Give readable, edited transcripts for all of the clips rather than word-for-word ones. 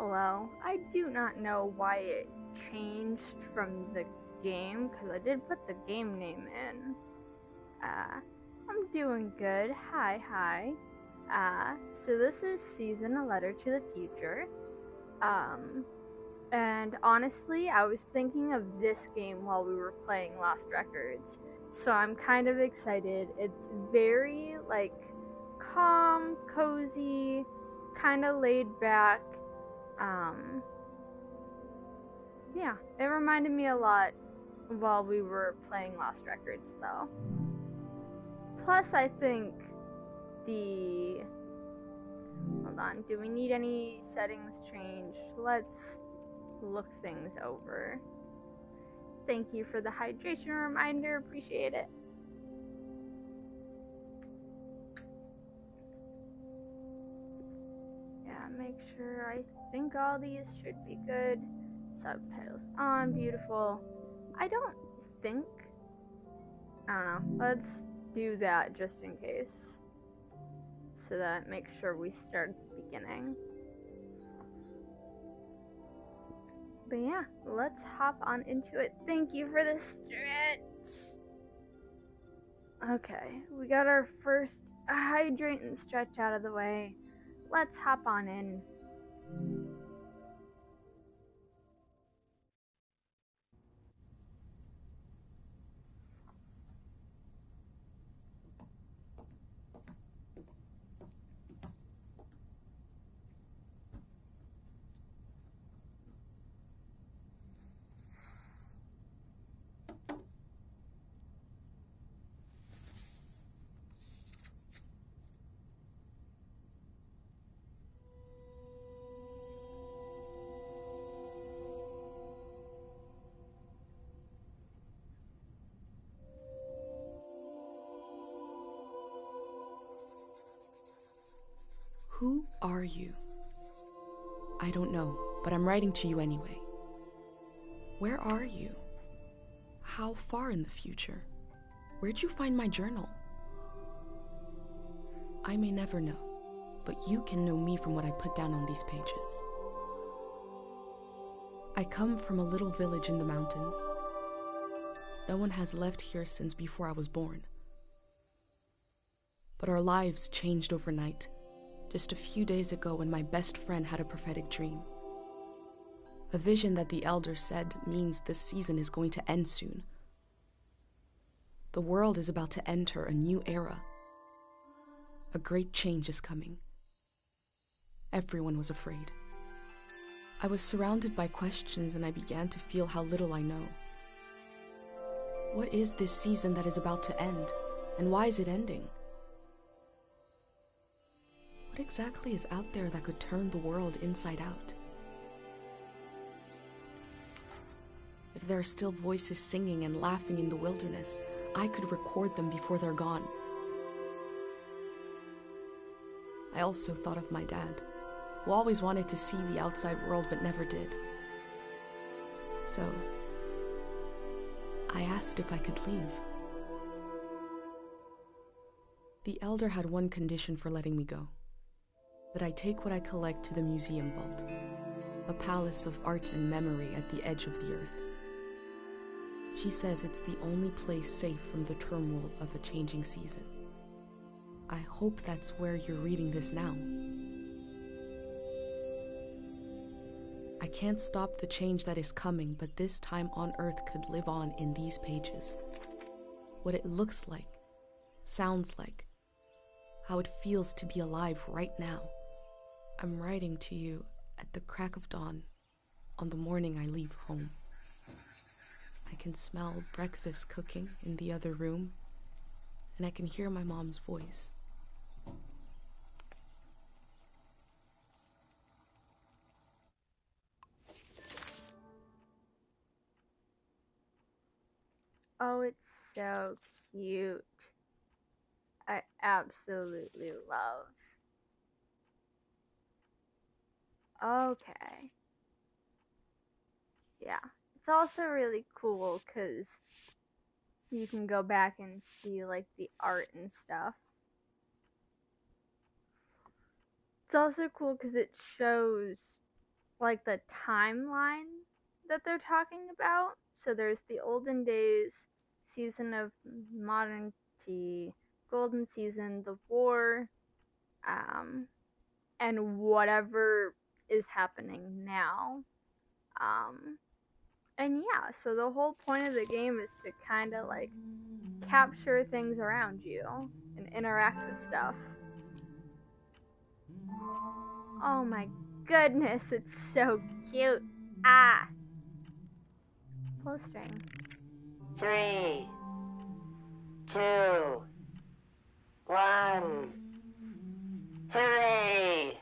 Hello. I do not know why it changed from the game, because I did put the game name in. I'm doing good. Hi. So this is Season A Letter to the Future. And honestly, I was thinking of this game while we were playing Lost Records. So I'm kind of excited. It's very, calm, cozy, kind of laid back. Yeah, it reminded me a lot while we were playing Lost Records, though. Plus, I think the... Hold on, do we need any settings changed? Let's look things over. Thank you for the hydration reminder, appreciate it. Yeah, make sure, I think all these should be good. Subtitles on, beautiful. I don't know, let's do that just in case. So that makes sure we start at the beginning. But yeah, let's hop on into it. Thank you for the stretch. Okay, we got our first hydrate and stretch out of the way. Let's hop on in. Who are you? I don't know, but I'm writing to you anyway. Where are you? How far in the future? Where'd you find my journal? I may never know, but you can know me from what I put down on these pages. I come from a little village in the mountains. No one has left here since before I was born. But our lives changed overnight. Just a few days ago when my best friend had a prophetic dream. A vision that the elder said means this season is going to end soon. The world is about to enter a new era. A great change is coming. Everyone was afraid. I was surrounded by questions and I began to feel how little I know. What is this season that is about to end, and why is it ending? What exactly is out there that could turn the world inside out? If there are still voices singing and laughing in the wilderness, I could record them before they're gone. I also thought of my dad, who always wanted to see the outside world but never did. So, I asked if I could leave. The elder had one condition for letting me go. That I take what I collect to the museum vault, a palace of art and memory at the edge of the earth. She says it's the only place safe from the turmoil of a changing season. I hope that's where you're reading this now. I can't stop the change that is coming, but this time on Earth could live on in these pages. What it looks like, sounds like, how it feels to be alive right now. I'm writing to you at the crack of dawn on the morning I leave home. I can smell breakfast cooking in the other room, and I can hear my mom's voice. Oh, it's so cute. I absolutely love. Okay. Yeah. It's also really cool because you can go back and see, the art and stuff. It's also cool because it shows like the timeline that they're talking about. So there's the olden days season of modern tea, golden season, the war, um, and whatever is happening now. Um, and yeah, so the whole point of the game is to kind of like capture things around you and interact with stuff. Oh my goodness, it's so cute. Ah. Pull string. 3, 2, 1. Hooray!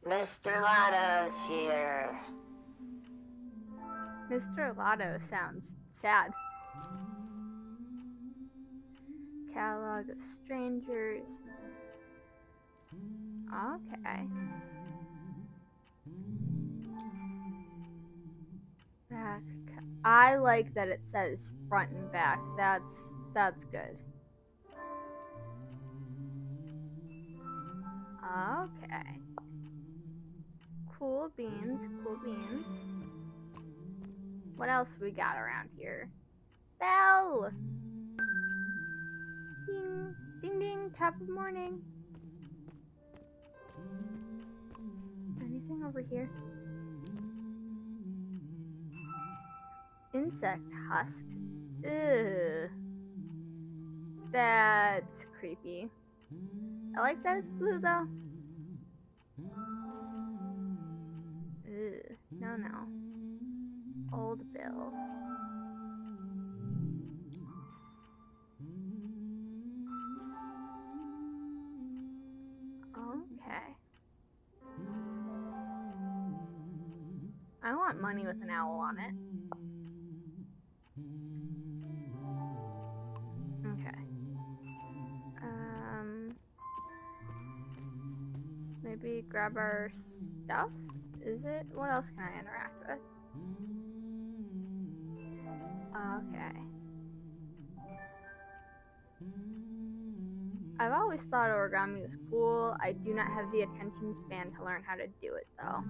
Mr. Lotto's here. Mr. Lotto sounds sad. Catalog of strangers. Okay. Back. I like that it says front and back. That's good. Okay. Cool beans, cool beans. What else we got around here? Bell! Ding, ding, ding, top of morning. Anything over here? Insect husk. Ugh. That's creepy. I like that it's blue though. Ugh. No, no. Old Bill. Okay. I want money with an owl on it. Okay. Maybe grab our stuff? Is it? What else can I interact with? Okay. I've always thought origami was cool. I do not have the attention span to learn how to do it though.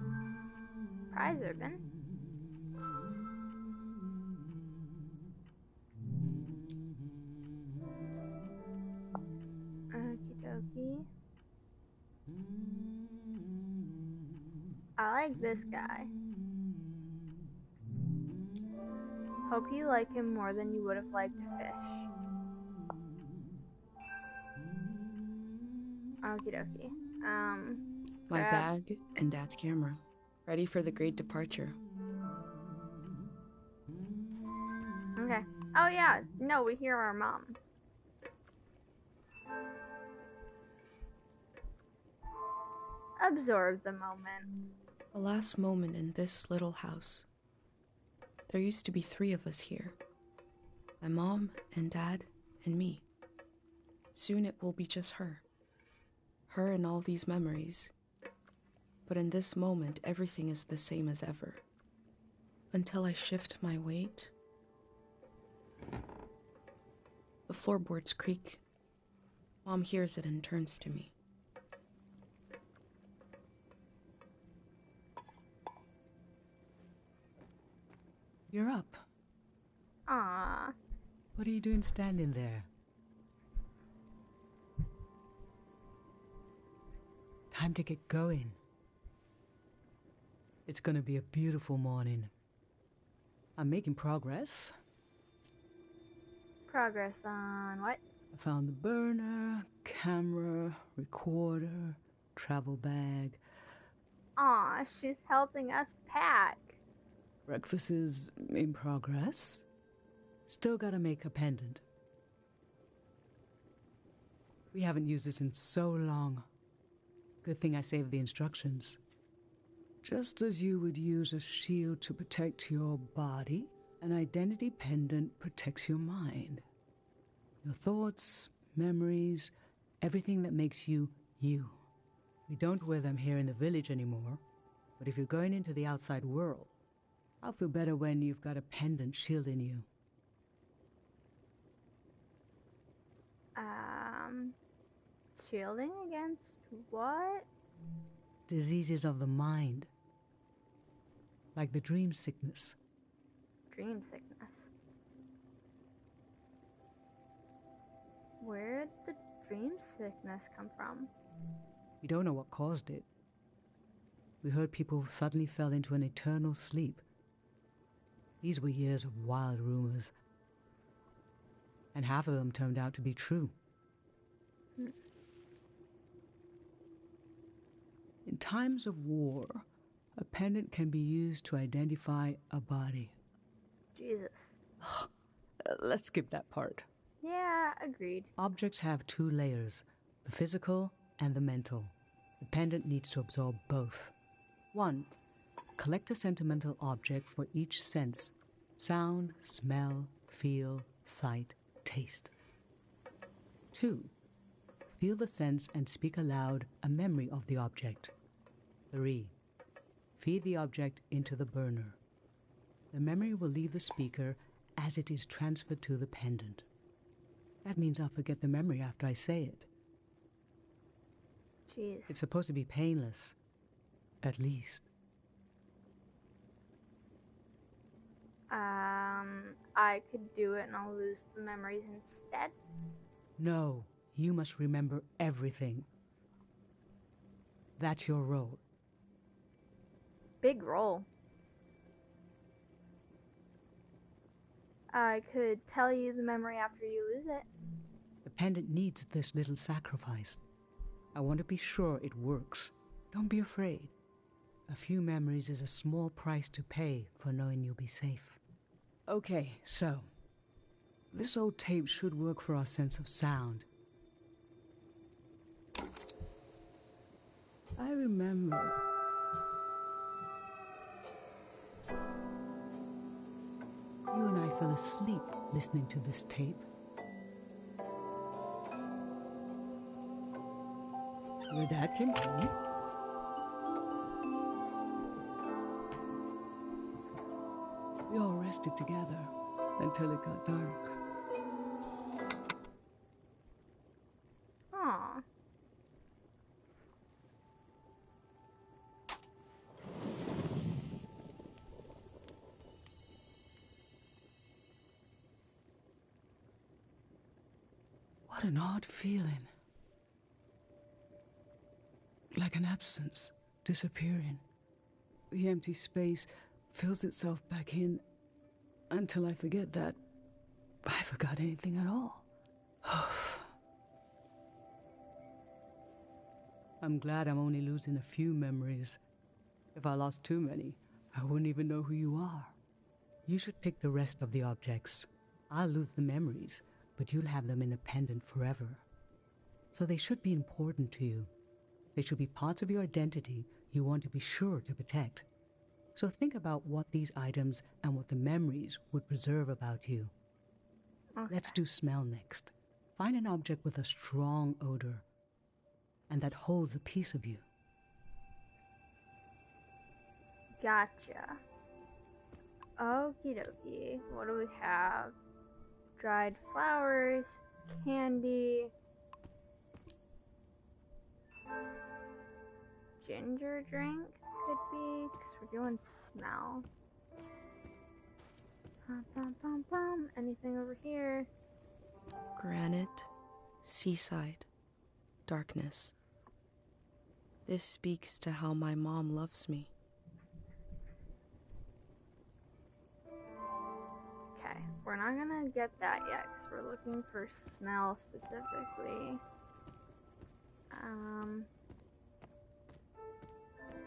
Prize ribbon. Okie dokie. I like this guy. Hope you like him more than you would have liked a fish. Okie dokie. My grab- bag and Dad's camera, ready for the great departure. Okay. Oh yeah, no, we hear our mom. Absorb the moment. The last moment in this little house. There used to be 3 of us here. My mom and Dad and me. Soon it will be just her. Her and all these memories. But in this moment, everything is the same as ever. Until I shift my weight. The floorboards creak. Mom hears it and turns to me. You're up. Aww. What are you doing standing there? Time to get going. It's gonna be a beautiful morning. I'm making progress. Progress on what? I found the burner, camera, recorder, travel bag. Aw, she's helping us pack. Breakfast is in progress. Still gotta make a pendant. We haven't used this in so long. Good thing I saved the instructions. Just as you would use a shield to protect your body, an identity pendant protects your mind. Your thoughts, memories, everything that makes you, you. We don't wear them here in the village anymore, but if you're going into the outside world, I'll feel better when you've got a pendant shielding you. Shielding against what? diseases of the mind, like the dream sickness. Dream sickness. Where'd the dream sickness come from? We don't know what caused it. We heard people suddenly fell into an eternal sleep. These were years of wild rumors, and half of them turned out to be true. In times of war, a pendant can be used to identify a body. Jesus. Let's skip that part. Yeah, agreed. Objects have two layers, the physical and the mental. The pendant needs to absorb both. 1. Collect a sentimental object for each sense: sound, smell, feel, sight, taste. 2. Feel the sense and speak aloud a memory of the object. 3. Feed the object into the burner. The memory will leave the speaker as it is transferred to the pendant. That means I'll forget the memory after I say it. Jeez. It's supposed to be painless. At least. I could do it and I'll lose the memories instead. No, you must remember everything. That's your role. Big roll. I could tell you the memory after you lose it. The pendant needs this little sacrifice. I want to be sure it works. Don't be afraid. A few memories is a small price to pay for knowing you'll be safe. Okay, so this old tape should work for our sense of sound. I remember. You and I fell asleep listening to this tape. Your dad came home. We all rested together until it got dark. Aw. What an odd feeling. Like an absence, disappearing. The empty space fills itself back in until I forget that I forgot anything at all. I'm glad I'm only losing a few memories. If I lost too many, I wouldn't even know who you are. You should pick the rest of the objects. I'll lose the memories, but you'll have them in a pendant forever. So they should be important to you. They should be parts of your identity you want to be sure to protect. So think about what these items and what the memories would preserve about you. Okay. Let's do smell next. Find an object with a strong odor and that holds a piece of you. Gotcha. Okie dokie. What do we have? Dried flowers, candy, ginger drink could be, because we're doing smell. Anything over here? Granite, seaside, darkness. This speaks to how my mom loves me. Okay, we're not gonna get that yet, because we're looking for smell specifically.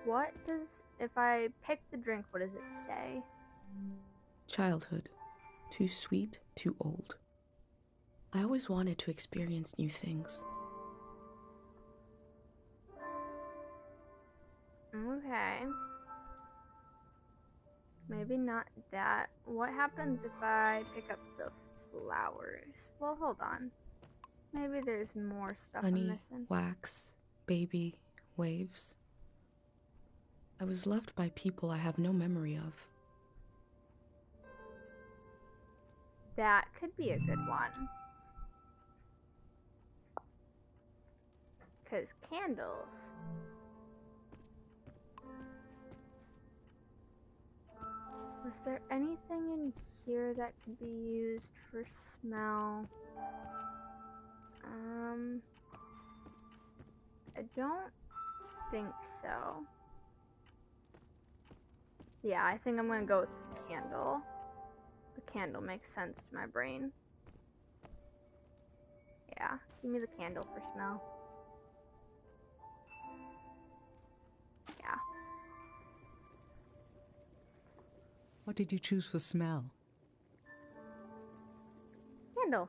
What does, if I pick the drink, what does it say? Childhood. Too sweet, too old. I always wanted to experience new things. Okay. Maybe not that. What happens if I pick up the flowers? Well, hold on. Maybe there's more stuff I'm Honey, missing. wax, baby, waves. I was loved by people I have no memory of. That could be a good one. Because candles. Was there anything in here that could be used for smell? I don't think so. Yeah, I think I'm gonna go with the candle. The candle makes sense to my brain. Yeah, give me the candle for smell. Yeah. What did you choose for smell? Candle.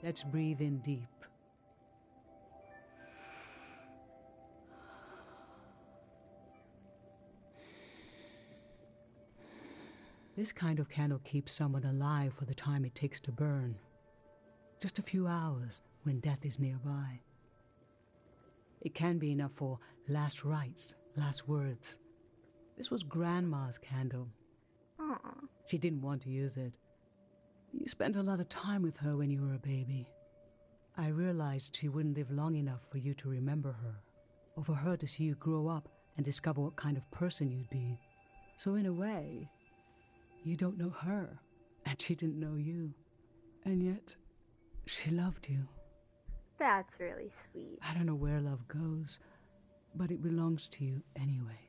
Let's breathe in deep. This kind of candle keeps someone alive for the time it takes to burn. Just a few hours when death is nearby. It can be enough for last rites, last words. This was Grandma's candle. Aww. She didn't want to use it. You spent a lot of time with her when you were a baby. I realized she wouldn't live long enough for you to remember her, or for her to see you grow up and discover what kind of person you'd be. So in a way, you don't know her, and she didn't know you. And yet, she loved you. That's really sweet. I don't know where love goes, but it belongs to you anyway.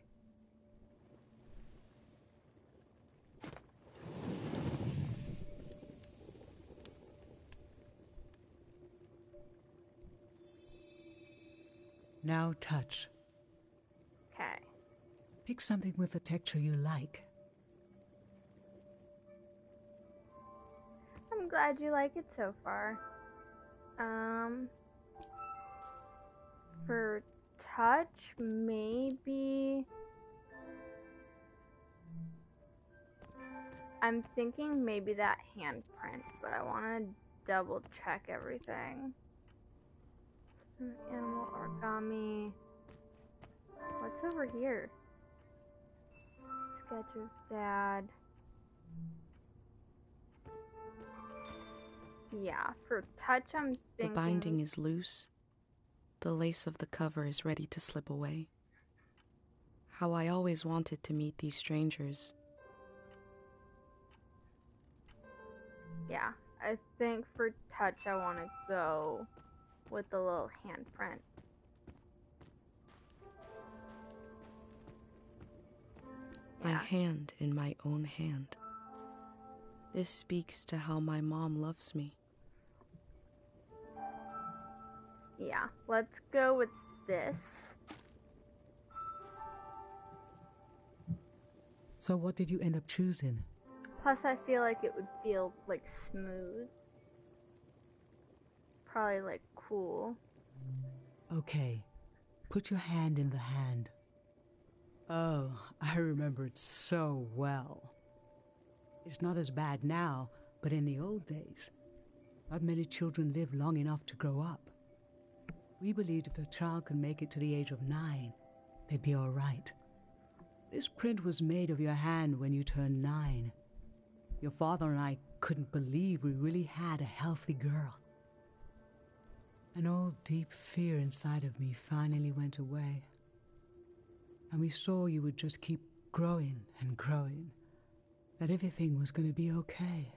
Now touch. Okay. Pick something with a texture you like. I'm glad you like it so far. For touch, maybe... I'm thinking maybe that handprint, but I want to double check everything. Animal origami. What's over here? Sketch of Dad. Yeah, for touch I'm thinking... The binding is loose. The lace of the cover is ready to slip away. How I always wanted to meet these strangers. Yeah, I think for touch I want to go with the little handprint. My Yeah. hand in my own hand. This speaks to how my mom loves me. Yeah, let's go with this. So what did you end up choosing? Plus I feel like it would feel like smooth. Probably like cool. Okay, put your hand in the hand. Oh, I remember it so well. It's not as bad now, but in the old days, not many children lived long enough to grow up. We believed if a child could make it to the age of 9, they'd be all right. This print was made of your hand when you turned 9. Your father and I couldn't believe we really had a healthy girl. An old deep fear inside of me finally went away. And we saw you would just keep growing and growing. That everything was going to be okay.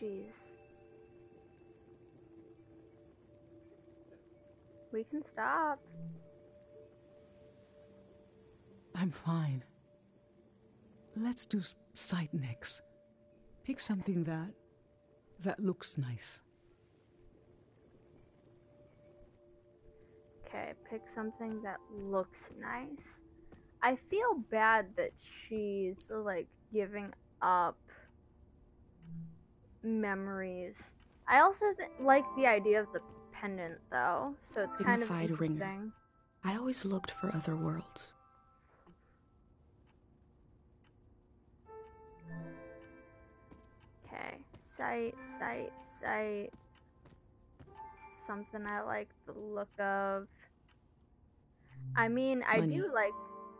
Jeez. We can stop. I'm fine. Let's do sight next. Pick something that looks nice. Okay, pick something that looks nice. I feel bad that she's like giving up memories. I also like the idea of the pendant though, so it's kind of Dignified interesting. ringer. I always looked for other worlds. Okay, sight. Something I like the look of. I mean, I Money. do like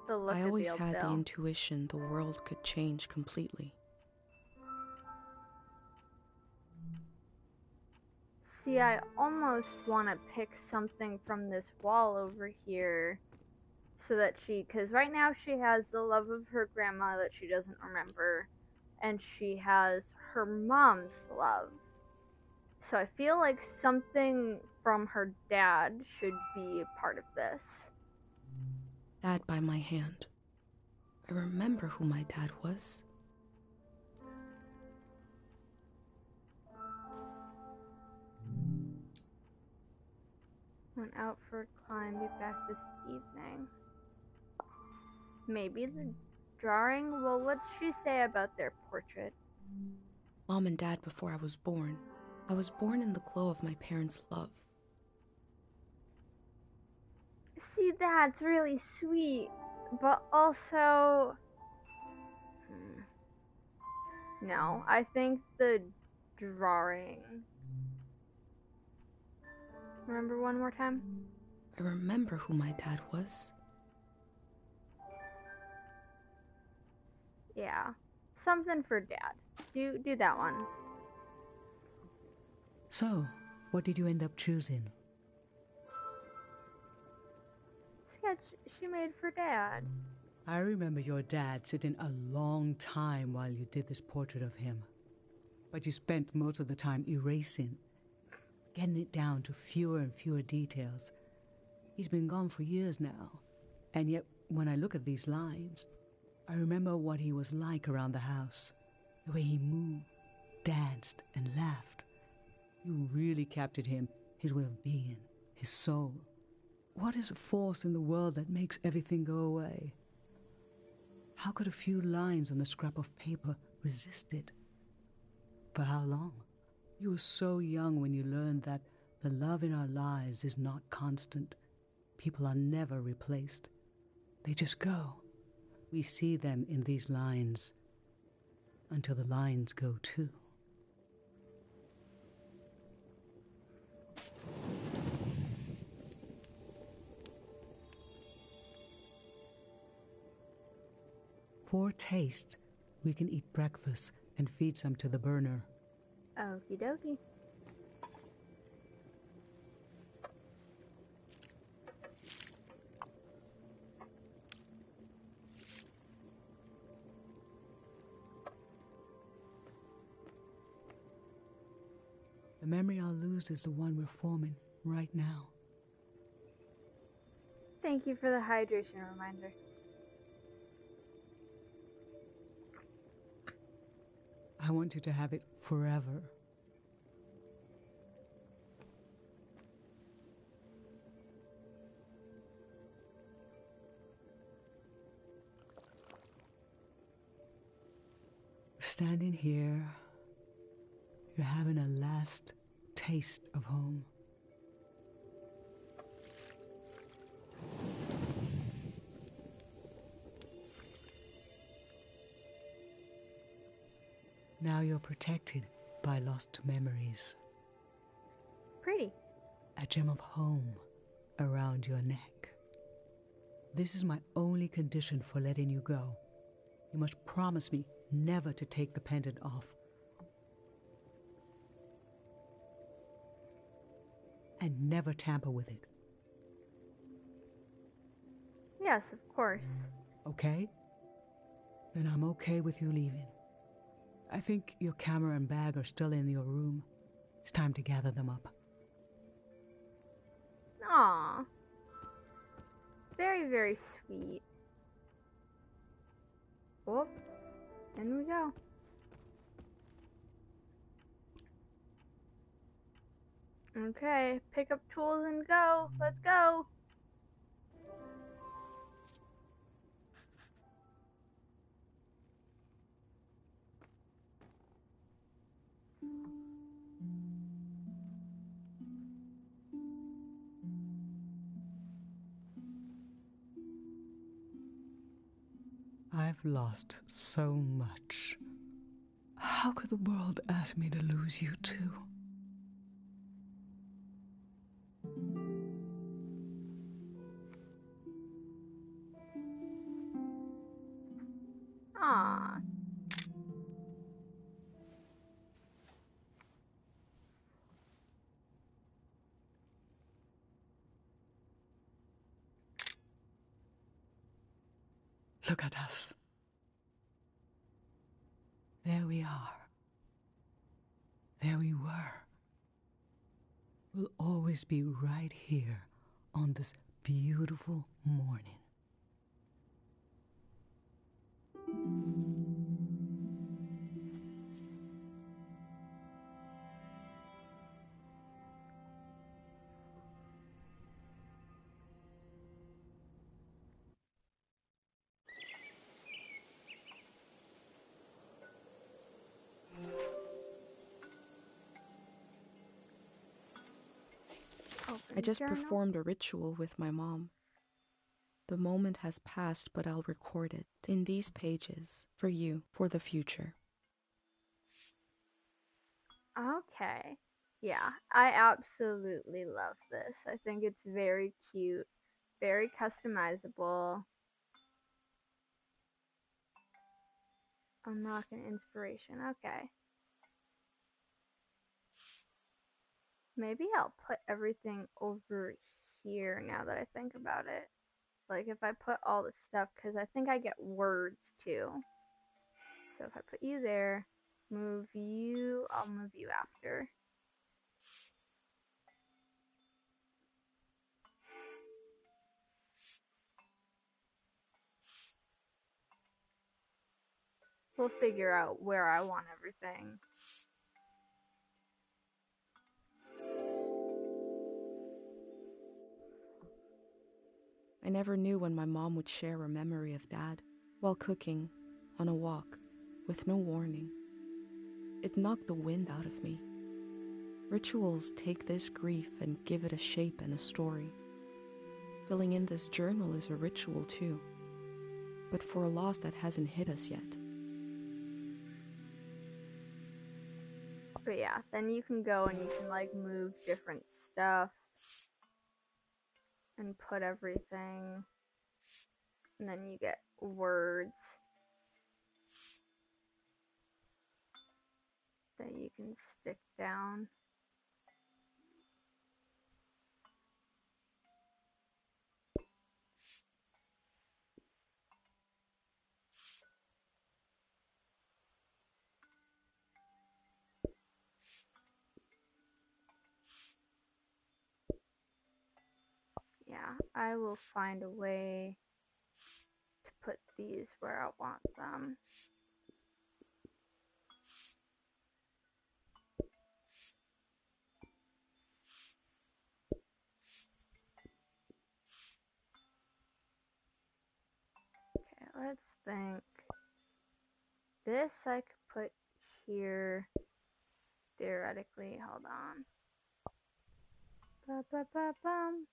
the look I of always the had the bill. intuition the world could change completely. See, I almost want to pick something from this wall over here so that because right now she has the love of her grandma that she doesn't remember, and she has her mom's love. So I feel like something from her dad should be a part of this. Dad by my hand. I remember who my dad was. Went out for a climb, be back this evening. Maybe the drawing? Well, what's she say about their portrait? Mom and Dad before I was born. I was born in the glow of my parents' love. See, that's really sweet, but also... No, I think the drawing... Remember one more time? I remember who my dad was. Yeah. Something for Dad. Do that one. So, what did you end up choosing? Sketch she made for Dad. I remember your dad sitting a long time while you did this portrait of him. But you spent most of the time erasing, getting it down to fewer and fewer details. He's been gone for years now, and yet when I look at these lines, I remember what he was like around the house, the way he moved, danced, and laughed. You really captured him, his way of being, his soul. What is a force in the world that makes everything go away? How could a few lines on a scrap of paper resist it? For how long? You were so young when you learned that the love in our lives is not constant. People are never replaced. They just go. We see them in these lines until the lines go too. For taste, we can eat breakfast and feed some to the burner. Okie dokie. The memory I'll lose is the one we're forming right now. Thank you for the hydration reminder. I want you to have it forever. Standing here, you're having a last taste of home. Now you're protected by lost memories. Pretty. A gem of home around your neck. This is my only condition for letting you go. You must promise me never to take the pendant off. And never tamper with it. Yes, of course. Okay? Then I'm okay with you leaving. I think your camera and bag are still in your room. It's time to gather them up. Aww. Very, very sweet. Oh, in we go. Okay, pick up tools and go. Let's go. I've lost so much. How could the world ask me to lose you too? Aww. Look at us. There we are. There we were. We'll always be right here on this beautiful morning. I just Journal? performed a ritual with my mom. The moment has passed, but I'll record it in these pages for you, for the future. Okay. Yeah, I absolutely love this. I think it's very cute, very customizable. Unlock an inspiration. Okay. Maybe I'll put everything over here now that I think about it. Like if I put all the stuff, because I think I get words too. So if I put you there, move you, I'll move you after. We'll figure out where I want everything. I never knew when my mom would share a memory of Dad while cooking, on a walk, with no warning. It knocked the wind out of me. Rituals take this grief and give it a shape and a story. Filling in this journal is a ritual too, but for a loss that hasn't hit us yet. But yeah, then you can go and you can like move different stuff and put everything, and then you get words that you can stick down. Yeah, I will find a way to put these where I want them. Okay, let's think. This I could put here, theoretically. Hold on. Ba-ba-ba-bum.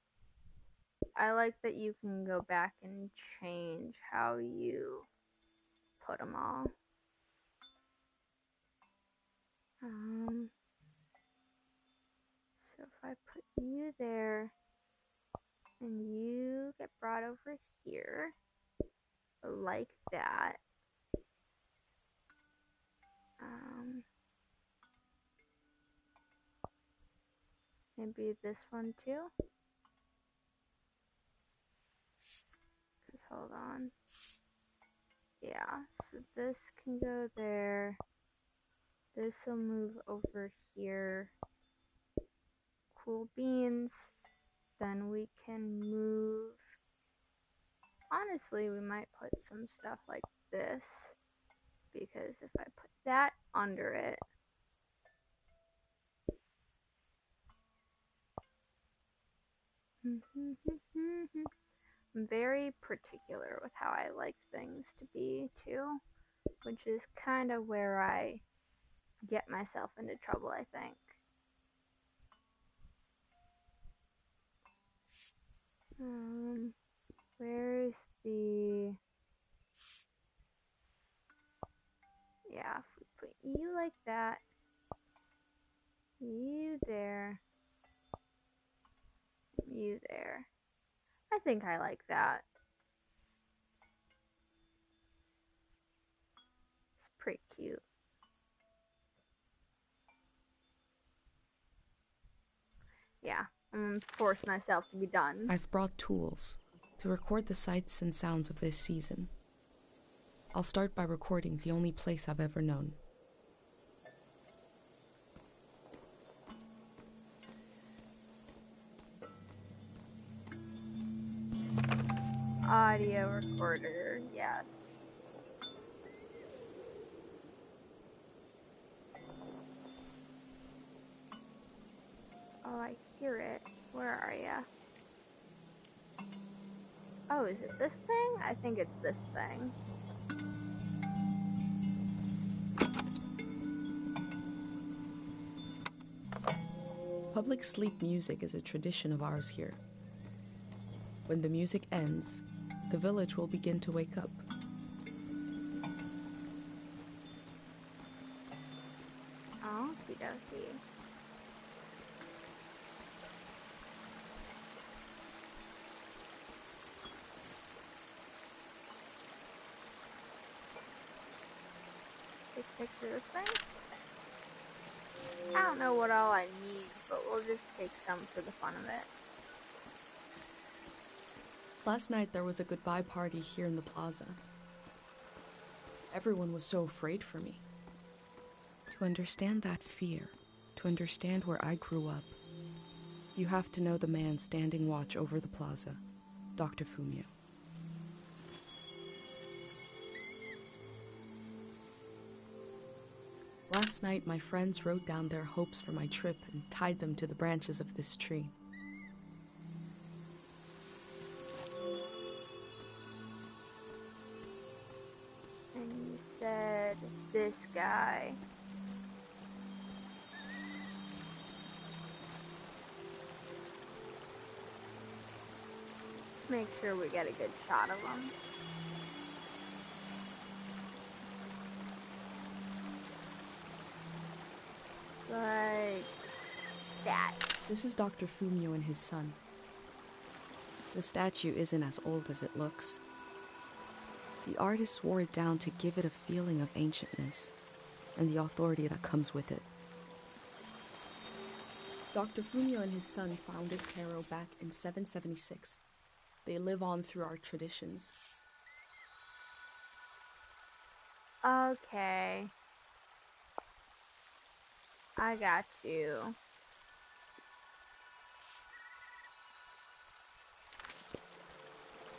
I like that you can go back and change how you put them all. So if I put you there and you get brought over here like that. Maybe this one too. Cause hold on. Yeah, so this can go there. This will move over here. Cool beans. Then we can move. Honestly, we might put some stuff like this. Because if I put that under it. I'm very particular with how I like things to be too. Which is kind of where I get myself into trouble, I think. Where's the... Yeah, if we put you like that, you there, you there. I think I like that. It's pretty cute. Yeah, I'm gonna force myself to be done. I've brought tools to record the sights and sounds of this season. I'll start by recording the only place I've ever known. Audio recorder, yes. Oh, I hear it. Where are ya? Oh, is it this thing? I think it's this thing. Public sleep music is a tradition of ours here. When the music ends, the village will begin to wake up. Okie dokie. Take a picture of this thing. I don't know what all I need, but we'll just take some for the fun of it. Last night there was a goodbye party here in the plaza. Everyone was so afraid for me. To understand that fear, to understand where I grew up, you have to know the man standing watch over the plaza, Dr. Fumio. Last night, my friends wrote down their hopes for my trip and tied them to the branches of this tree. And you said this guy. Make sure we get a good shot of him. Like that. This is Dr. Fumio and his son. The statue isn't as old as it looks. The artist wore it down to give it a feeling of ancientness and the authority that comes with it. Dr. Fumio and his son founded Cairo back in 776. They live on through our traditions. Okay. I got you.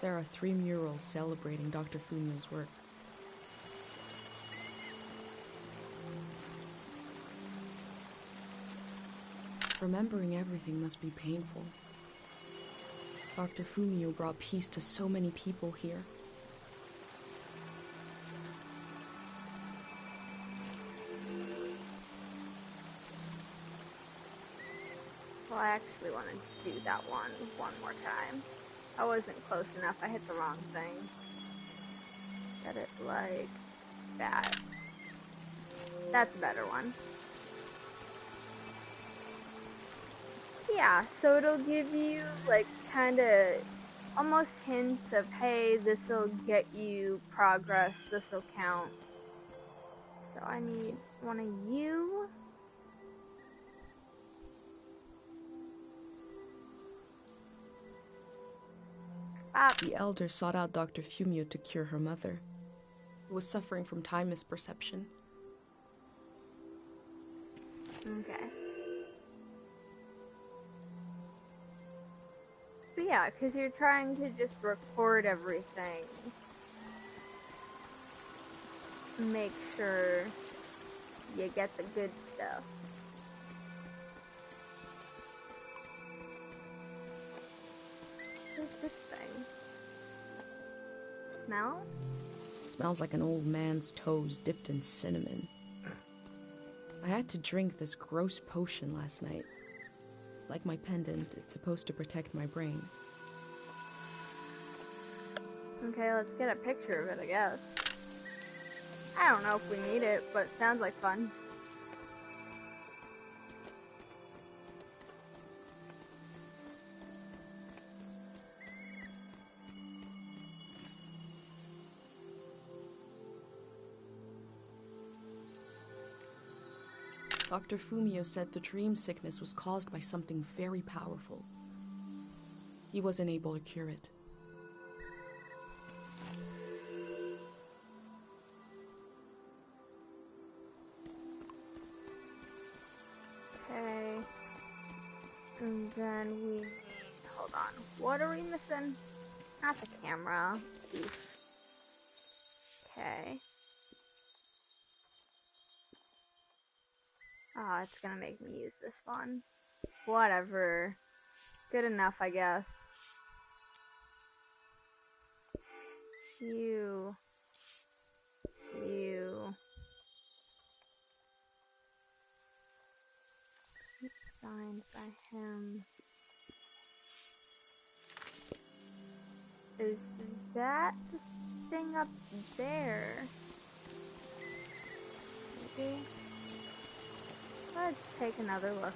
There are 3 murals celebrating Dr. Fumio's work. Remembering everything must be painful. Dr. Fumio brought peace to so many people here. Well, I actually want to do that one more time. I wasn't close enough. I hit the wrong thing. Get it like that. That's a better one. Yeah, so it'll give you like kind of almost hints of, hey, this'll get you progress, this'll count. So I need one of you. The elder sought out Dr. Fumio to cure her mother, who was suffering from time misperception. Okay. But yeah, because you're trying to just record everything. Make sure you get the good stuff. What's this thing? Smell? Smells like an old man's toes dipped in cinnamon. I had to drink this gross potion last night. Like my pendant, it's supposed to protect my brain. Okay, let's get a picture of it, I guess. I don't know if we need it, but it sounds like fun. Dr. Fumio said the dream sickness was caused by something very powerful. He wasn't able to cure it. then we need, hold on, what are we missing? Not the camera. Oof. Okay. Oh, it's gonna make me use this one. Whatever. Good enough, I guess. You. Signed by him. Is that the thing up there? Maybe? Let's take another look.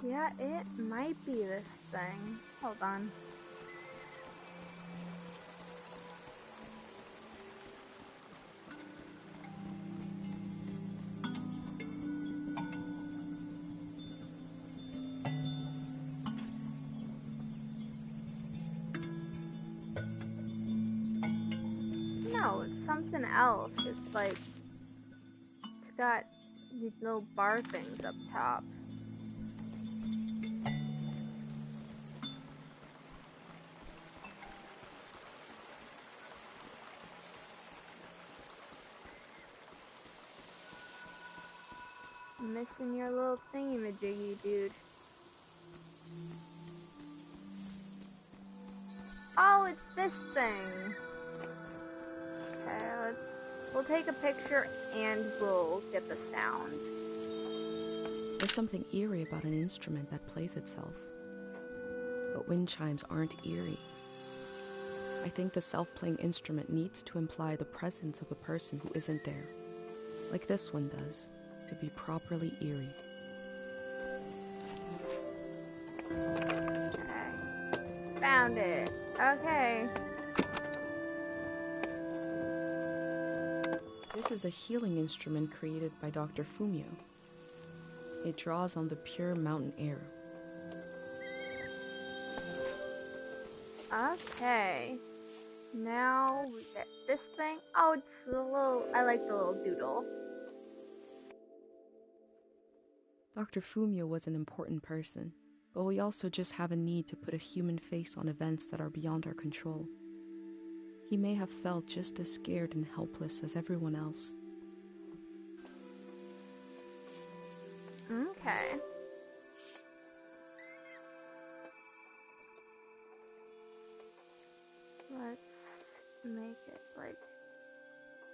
Yeah, it might be this thing. Hold on. No, it's something else. It's like, it's got these little bar things up top. Missing your little thingy-majiggy, dude. Oh, it's this thing. Okay, we'll take a picture and we'll get the sound. There's something eerie about an instrument that plays itself. But wind chimes aren't eerie. I think the self-playing instrument needs to imply the presence of a person who isn't there, like this one does, to be properly eerie. Okay. Found it. Okay. This is a healing instrument created by Dr. Fumio. It draws on the pure mountain air. Okay. Now we get this thing. Oh, it's the little, I like the little doodle. Dr. Fumio was an important person, but we also just have a need to put a human face on events that are beyond our control. He may have felt just as scared and helpless as everyone else. Okay. Let's make it like,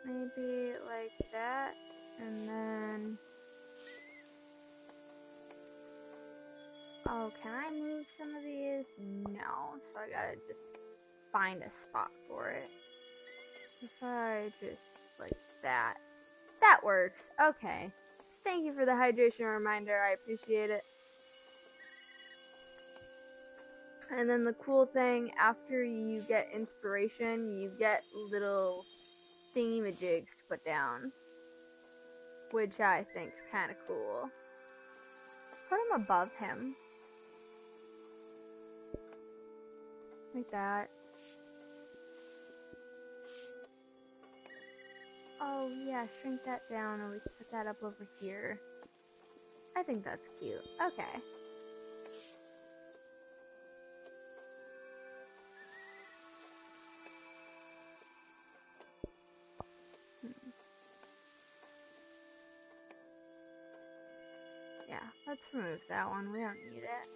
maybe like that, and then, oh, can I move some of these? No, so I gotta just find a spot for it. If I just, like that. That works, okay. Thank you for the hydration reminder, I appreciate it. And then the cool thing, after you get inspiration, you get little thingy-majigs to put down. Which I think's kinda cool. Let's put him above him. Like that. Oh yeah, shrink that down and we can put that up over here. I think that's cute. Okay. Yeah, let's remove that one. We don't need it.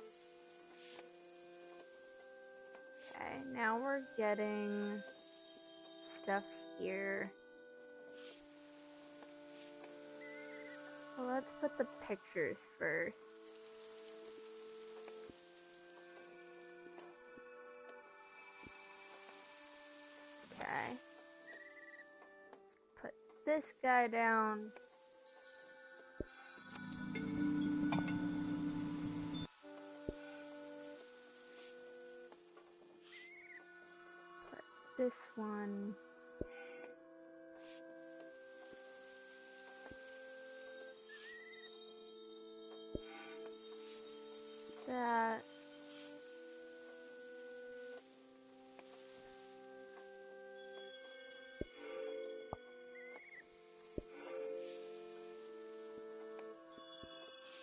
Okay, now we're getting stuff here. So let's put the pictures first. Okay. Let's put this guy down. this one. That.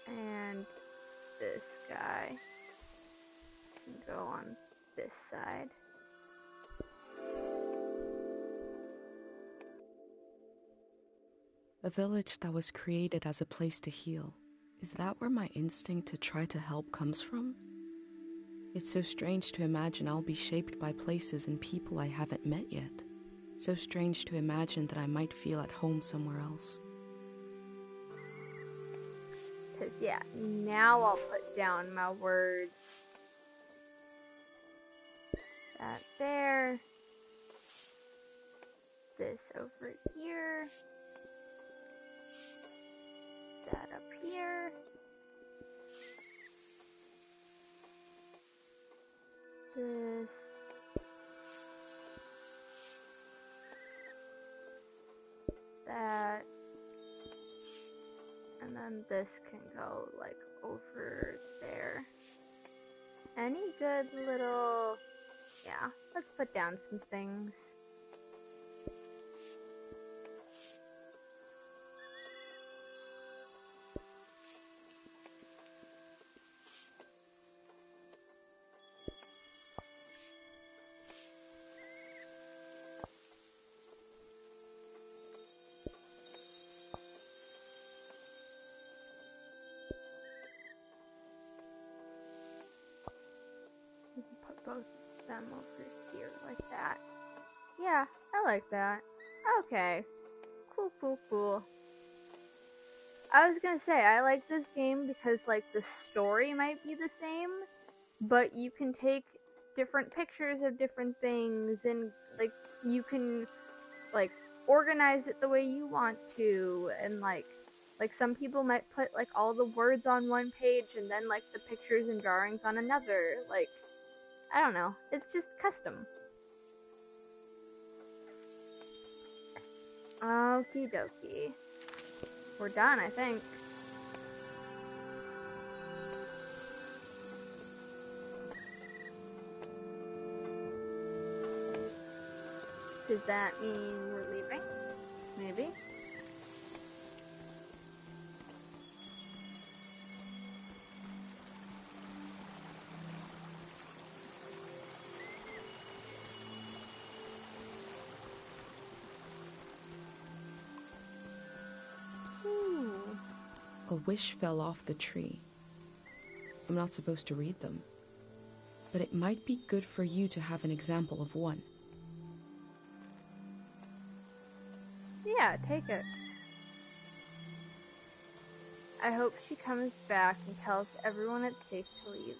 And this guy can go on this side. A village that was created as a place to heal. Is that where my instinct to try to help comes from? It's so strange to imagine I'll be shaped by places and people I haven't met yet. So strange to imagine that I might feel at home somewhere else. Because, yeah, now I'll put down my words. That there. This over here. That up here. This. That. And then this can go, like, over there. Any good little... Yeah, let's put down some things. We can put both of them over here like that. Yeah, I like that. Okay. Cool, cool, cool. I was gonna say, I like this game because, like, the story might be the same, but you can take different pictures of different things, and, like, you can, like, organize it the way you want to, and, like, some people might put, like, all the words on one page, and then, like, the pictures and drawings on another, like, I don't know, it's just custom. Okie dokie. We're done, I think. Does that mean we're leaving? Maybe. A wish fell off the tree. I'm not supposed to read them, but it might be good for you to have an example of one. Yeah, take it. I hope she comes back and tells everyone it's safe to leave.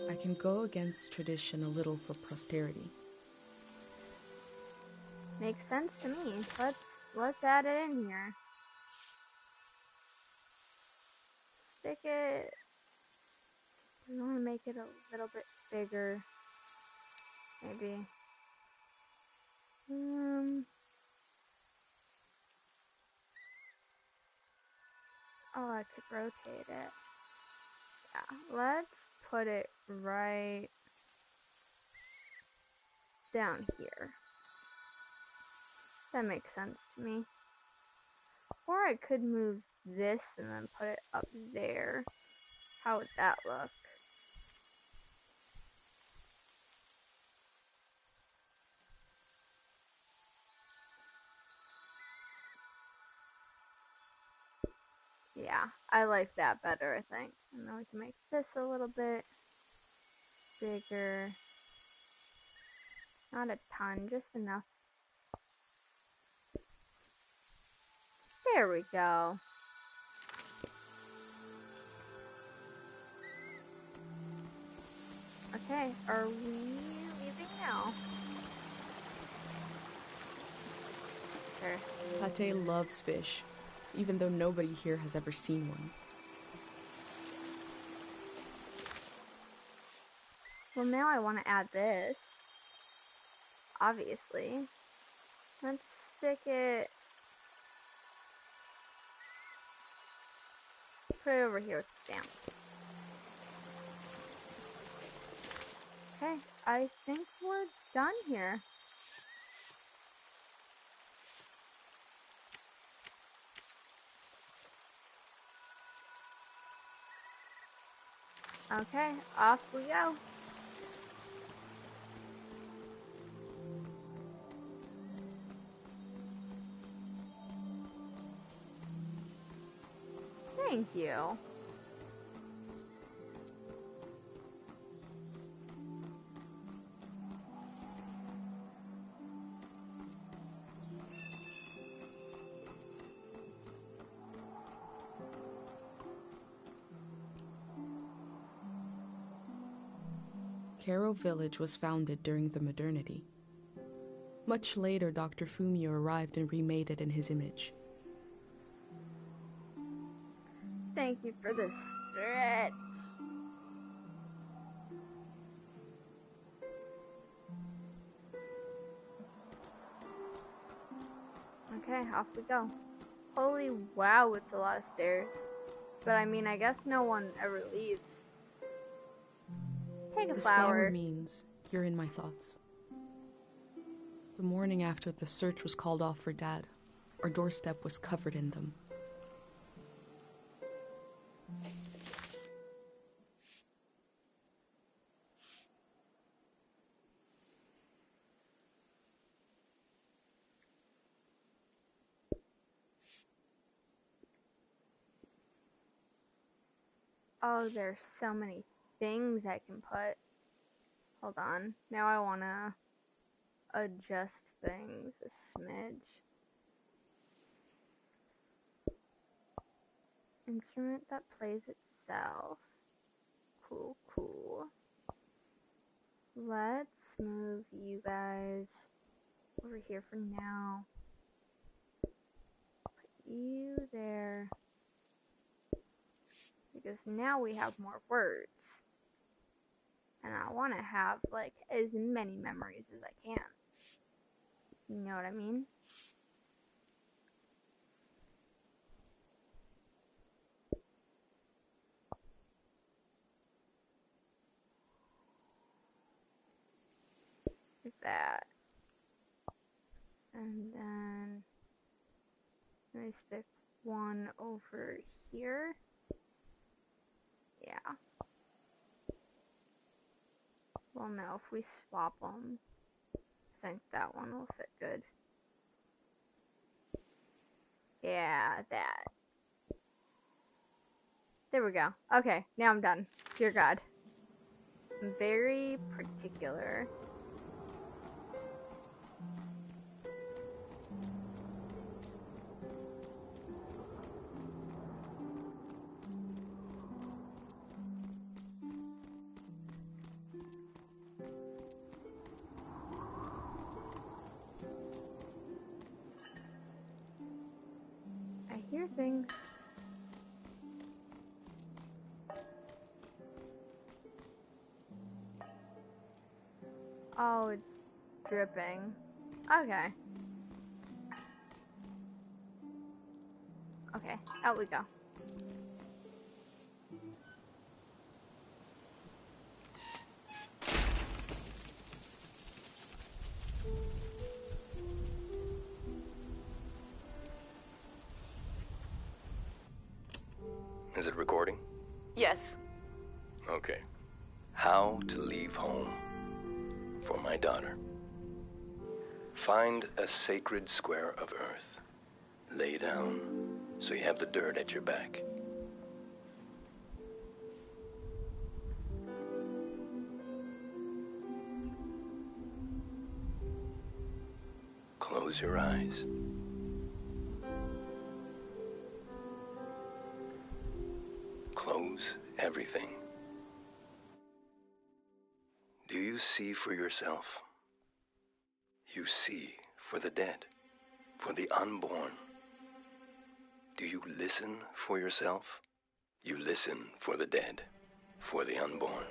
I can go against tradition a little for posterity. Makes sense to me. Let's add it in here. Stick it. We want to make it a little bit bigger. Maybe. Oh, I could rotate it. Yeah, let's put it right down here. That makes sense to me. Or I could move this and then put it up there. How would that look? Yeah, I like that better, I think. And then we can make this a little bit bigger. Not a ton, just enough. There we go. Okay, are we leaving now? Sure. Pate loves fish, even though nobody here has ever seen one. Well, now I want to add this. obviously. Let's stick it... Put it over here with the stamp. Okay, I think we're done here. Okay, off we go. Thank you. Caro Village was founded during the modernity. Much later, Dr. Fumio arrived and remade it in his image. Thank you for the stretch. Okay, off we go. Holy wow, it's a lot of stairs. But I mean, I guess no one ever leaves. Take a This flower. flower means you're in my thoughts. The morning after the search was called off for Dad, our doorstep was covered in them. Oh, there's so many things I can put. Hold on. Now I want to adjust things a smidge. Instrument that plays itself. Cool, cool. Let's move you guys over here for now. Put you there. Because now we have more words. And I want to have, like, as many memories as I can. You know what I mean? Like that. And then let me stick one over here. Yeah. Well, no, if we swap them, I think that one will fit good. Yeah, that. There we go. Okay, now I'm done. Dear God. I'm very particular. I hear things. Oh, it's dripping. Okay. Okay, out we go. Is it recording? Yes. Okay. How to leave home for my daughter. Find a sacred square of earth. Lay down so you have the dirt at your back. Close your eyes. Close everything. Do you see for yourself? You see for the dead, for the unborn. Do you listen for yourself? You listen for the dead, for the unborn.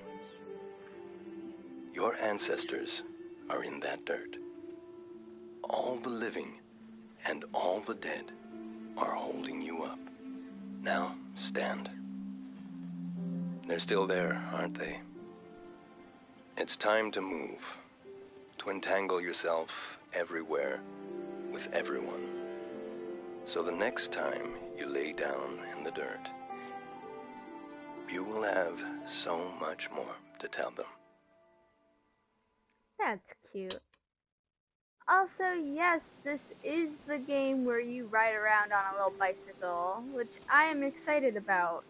Your ancestors are in that dirt. all the living and all the dead are holding you up. Now, stand. They're still there, aren't they? It's time to move, to entangle yourself everywhere with everyone. So the next time you lay down in the dirt, you will have so much more to tell them. That's cute. Also, yes, this is the game where you ride around on a little bicycle, which I am excited about.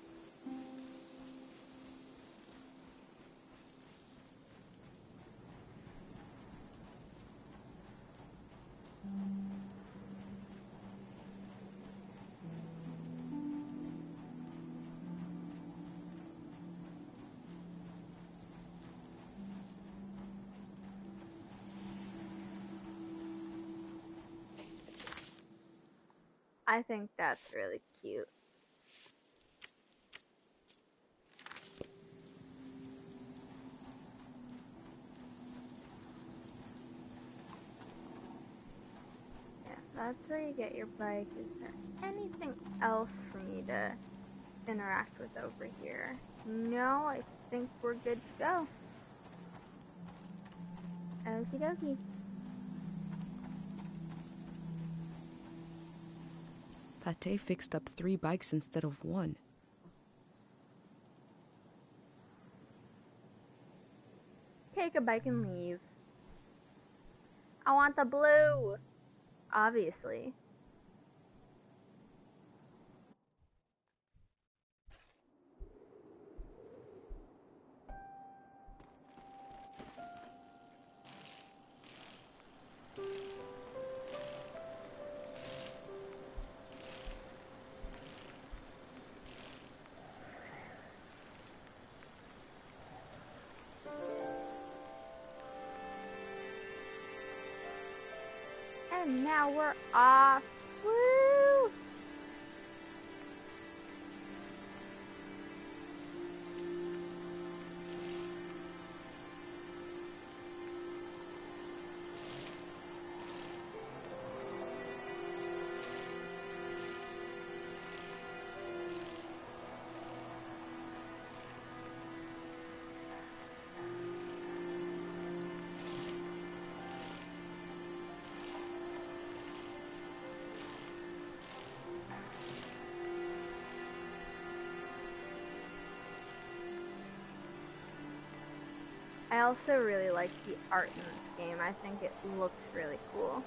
I think that's really cute. Yeah, that's where you get your bike. Is there anything else for me to interact with over here? No, I think we're good to go. Okie dokie. Pate fixed up 3 bikes instead of 1. Take a bike and leave. I want the blue! Obviously. And now we're off. Woo! I also really like the art in this game. I think it looks really cool.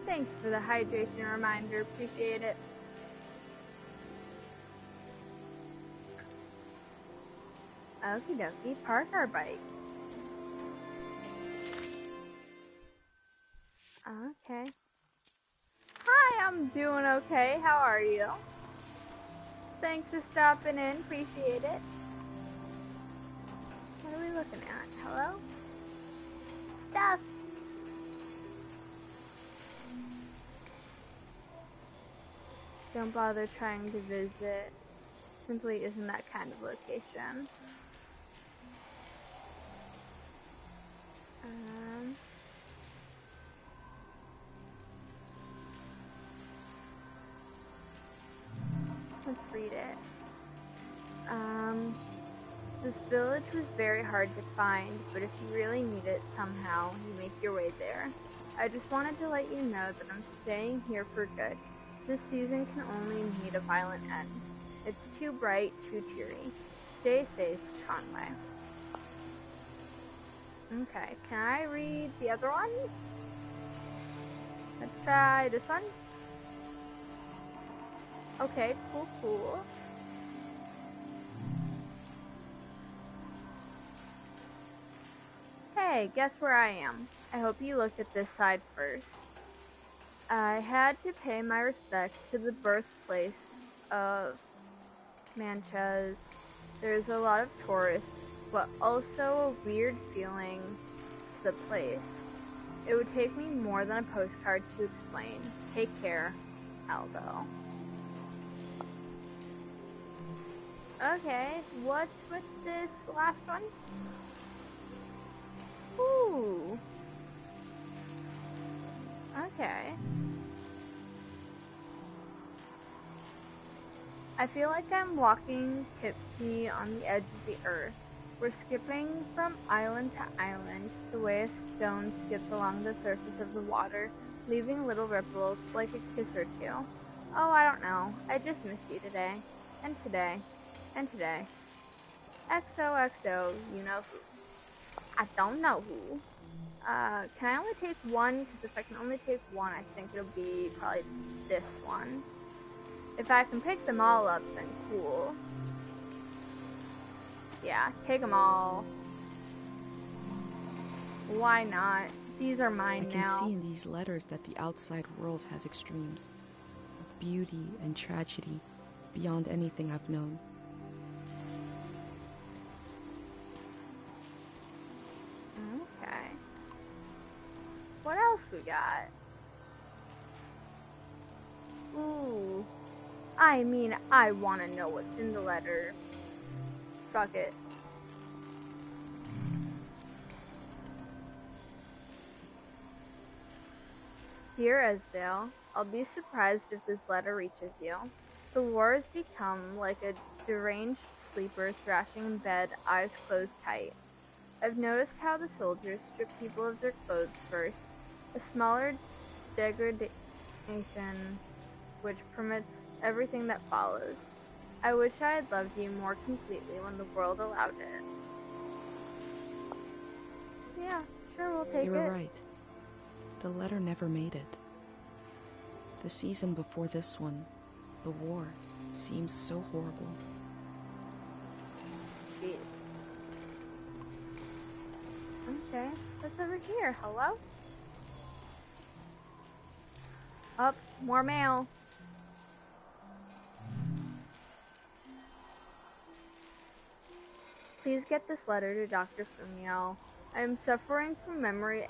Thanks for the hydration reminder. Appreciate it. Okie dokie, park our bike. Okay. Hi, I'm doing okay. How are you? Thanks for stopping in. Appreciate it. What are we looking at? Hello? Stuff. Don't bother trying to visit. Simply isn't that kind of location. Let's read it. This village was very hard to find, but if you really need it somehow, you make your way there. I just wanted to let you know that I'm staying here for good. This season can only meet a violent end. It's too bright, too cheery. Stay safe, Conway. Okay, can I read the other ones? Let's try this one. Okay, cool. Hey, guess where I am? I hope you looked at this side first. I had to pay my respects to the birthplace of Manchas. There's a lot of tourists, but also a weird feeling to the place. It would take me more than a postcard to explain. Take care, Aldo. Okay, what's with this last one? Ooh. Okay. I feel like I'm walking tipsy on the edge of the earth. We're skipping from island to island, the way a stone skips along the surface of the water, leaving little ripples like a kiss or two. Oh, I don't know. I just missed you today. And today. And today. XOXO, you know who. I don't know who. Can I only take one? Because if I can only take one, I think it'll be probably this one. If I can pick them all up, then cool. Yeah, take them all. Why not? These are mine now. I can see in these letters that the outside world has extremes of beauty and tragedy beyond anything I've known. Okay. What else we got? Ooh. I mean, I want to know what's in the letter. Fuck it. Dear Esdale, I'll be surprised if this letter reaches you. The war has become like a deranged sleeper thrashing in bed, eyes closed tight. I've noticed how the soldiers strip people of their clothes first, a smaller degradation which permits everything that follows. I wish I had loved you more completely when the world allowed it. Yeah, sure, we'll take it. You were right. The letter never made it. The season before this one, the war, seems so horrible. Jeez. Okay, what's over here? Hello? Up, more mail. Please get this letter to Dr. Fumio. I am suffering from memory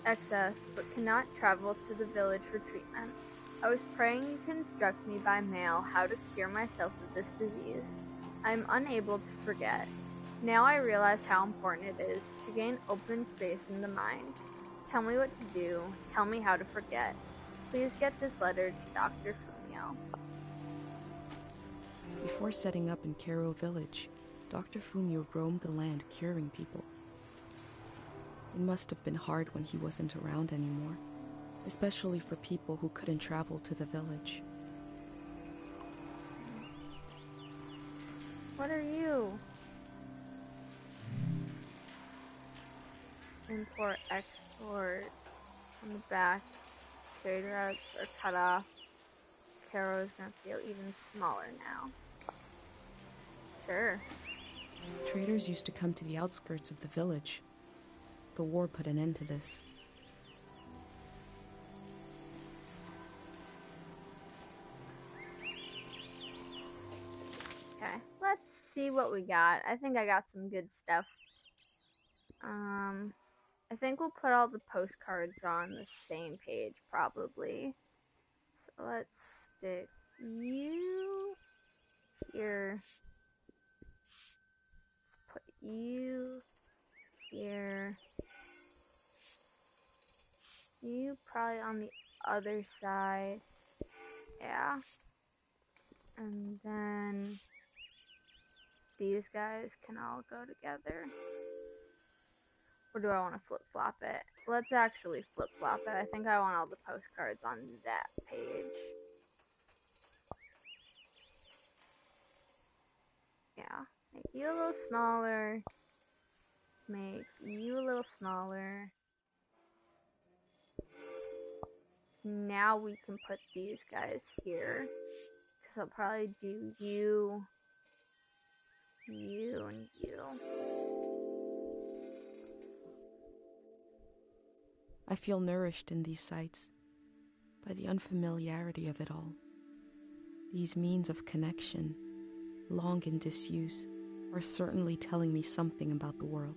excess, but cannot travel to the village for treatment. I was praying you could instruct me by mail how to cure myself of this disease. I am unable to forget. Now I realize how important it is to gain open space in the mind. Tell me what to do. Tell me how to forget. Please get this letter to Dr. Fumio. Before setting up in Kero village, Dr. Fumio roamed the land curing people. It must have been hard when he wasn't around anymore, especially for people who couldn't travel to the village. What are you? Import, export. On the back, trade routes are cut off. Caro's gonna feel even smaller now. Sure. Traders used to come to the outskirts of the village. The war put an end to this. Okay, let's see what we got. I think I got some good stuff. I think we'll put all the postcards on the same page, probably. So let's stick you here. Let's put you here. You probably on the other side. Yeah. And then these guys can all go together. Or do I want to flip-flop it? Let's actually flip-flop it. I think I want all the postcards on that page. Yeah, make you a little smaller. Make you a little smaller. Now we can put these guys here. Because I'll probably do you, you, and you. I feel nourished in these sights by the unfamiliarity of it all. These means of connection, long in disuse, are certainly telling me something about the world.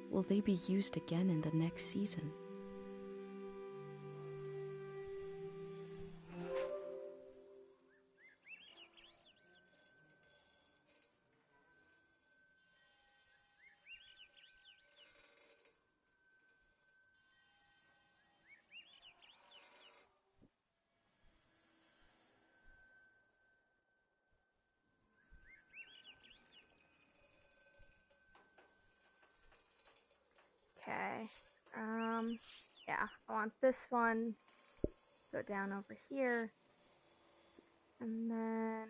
Will they be used again in the next season? Okay. Yeah, I want this one to go down over here. And then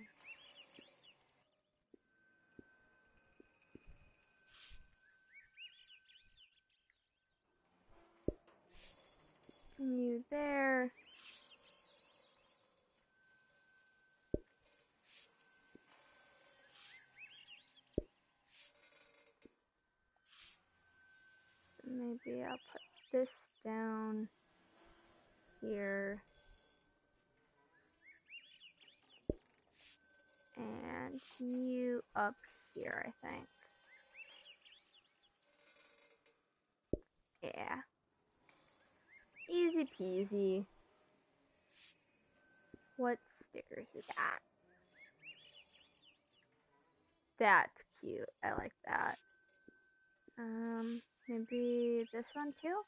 you there. Maybe I'll put this down here. And you up here, I think. Yeah. Easy peasy. What stickers we got? That's cute. I like that. Maybe this one too?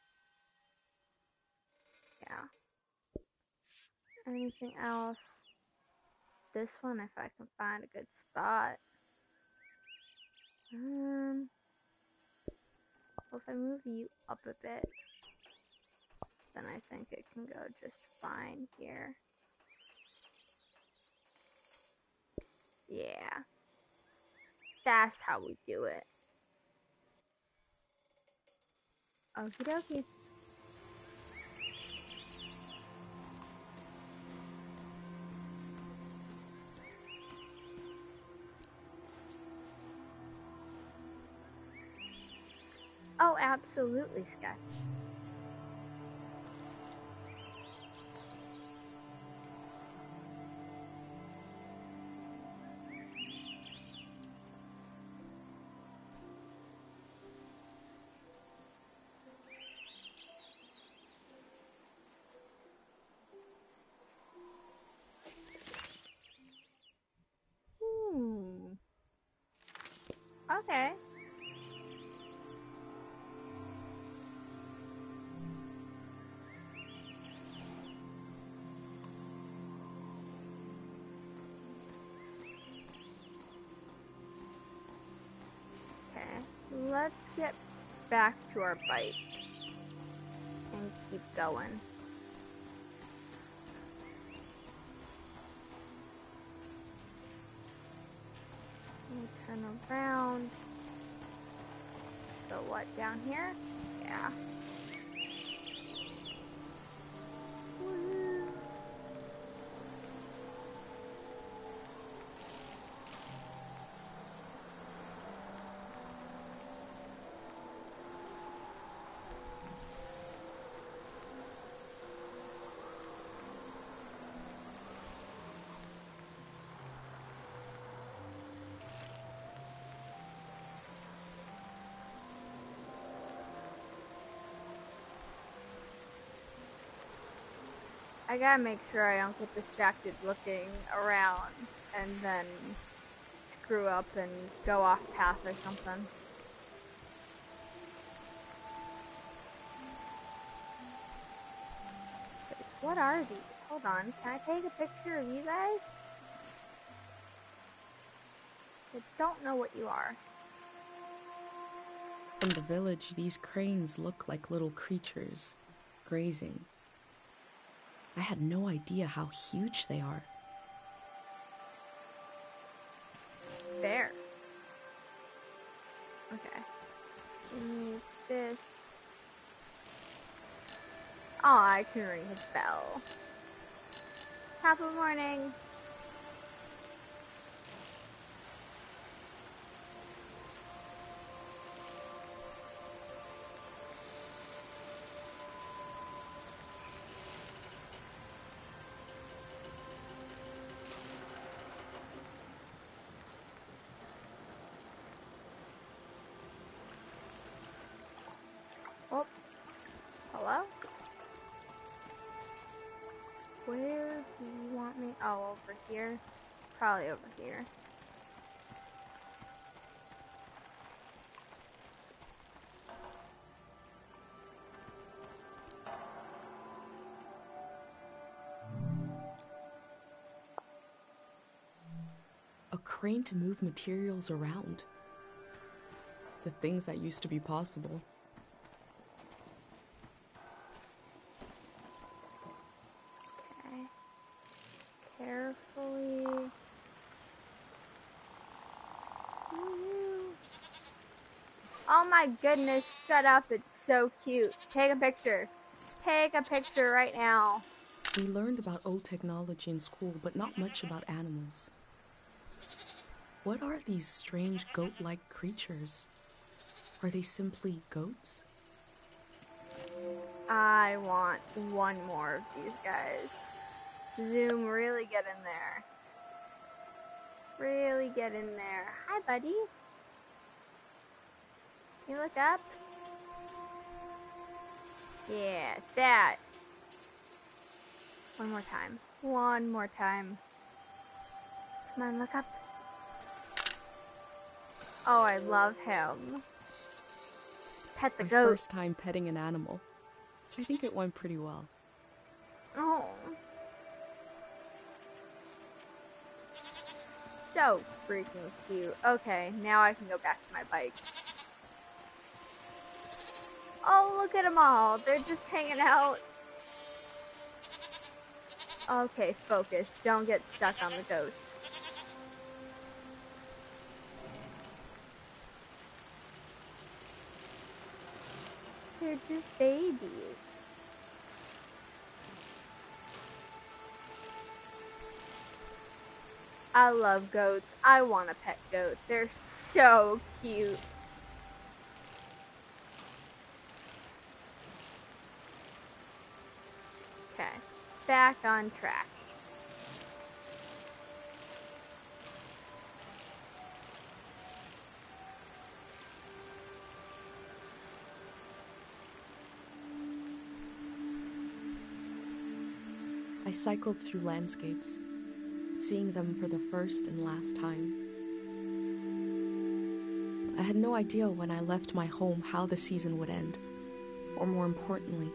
Yeah. Anything else? This one if I can find a good spot. Well, if I move you up a bit, then I think it can go just fine here. Yeah. That's how we do it. Okie dokie. Oh, absolutely, Sketch. Okay. Okay. Let's get back to our bike and keep going. We'll turn around. So what, down here? Yeah. Woo. I gotta make sure I don't get distracted looking around and then screw up and go off path or something. What are these? Hold on. Can I take a picture of you guys? I don't know what you are. From the village, these cranes look like little creatures, grazing. I had no idea how huge they are. Fair. Oh, I can ring his bell. Top of the morning. Oh, hello? Where do you want me? Oh, over here. Probably over here. A crane to move materials around. The things that used to be possible. Okay. Carefully. Oh my goodness, shut up. It's so cute. Take a picture. Take a picture right now. We learned about old technology in school, but not much about animals. What are these strange goat-like creatures? Are they simply goats? I want one more of these guys. Zoom, really get in there. Really get in there. Hi, buddy. You look up? Yeah, that. One more time. One more time. Come on, look up. Oh, I love him. Pet the My goat. first time petting an animal. I think it went pretty well. Oh. So freaking cute. Okay, now I can go back to my bike. Oh, look at them all. They're just hanging out. Okay, focus. Don't get stuck on the goats. They're just babies. I love goats. I want a pet goat. They're so cute. Okay, back on track. I cycled through landscapes, seeing them for the first and last time. I had no idea when I left my home how the season would end, or more importantly,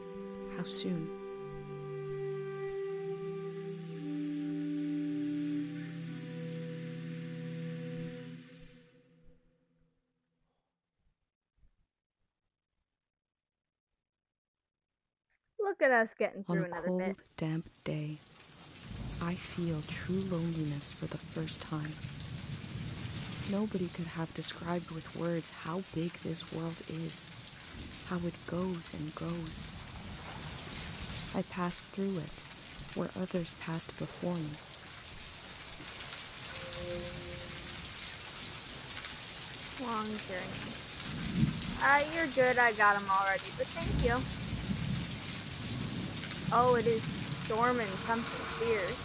how soon. Look at us getting On through a another cold, bit. damp day, I feel true loneliness for the first time. Nobody could have described with words how big this world is, how it goes and goes. I passed through it, where others passed before me. Long journey. You're good. I got them already, but thank you. Oh, it is storming something fierce.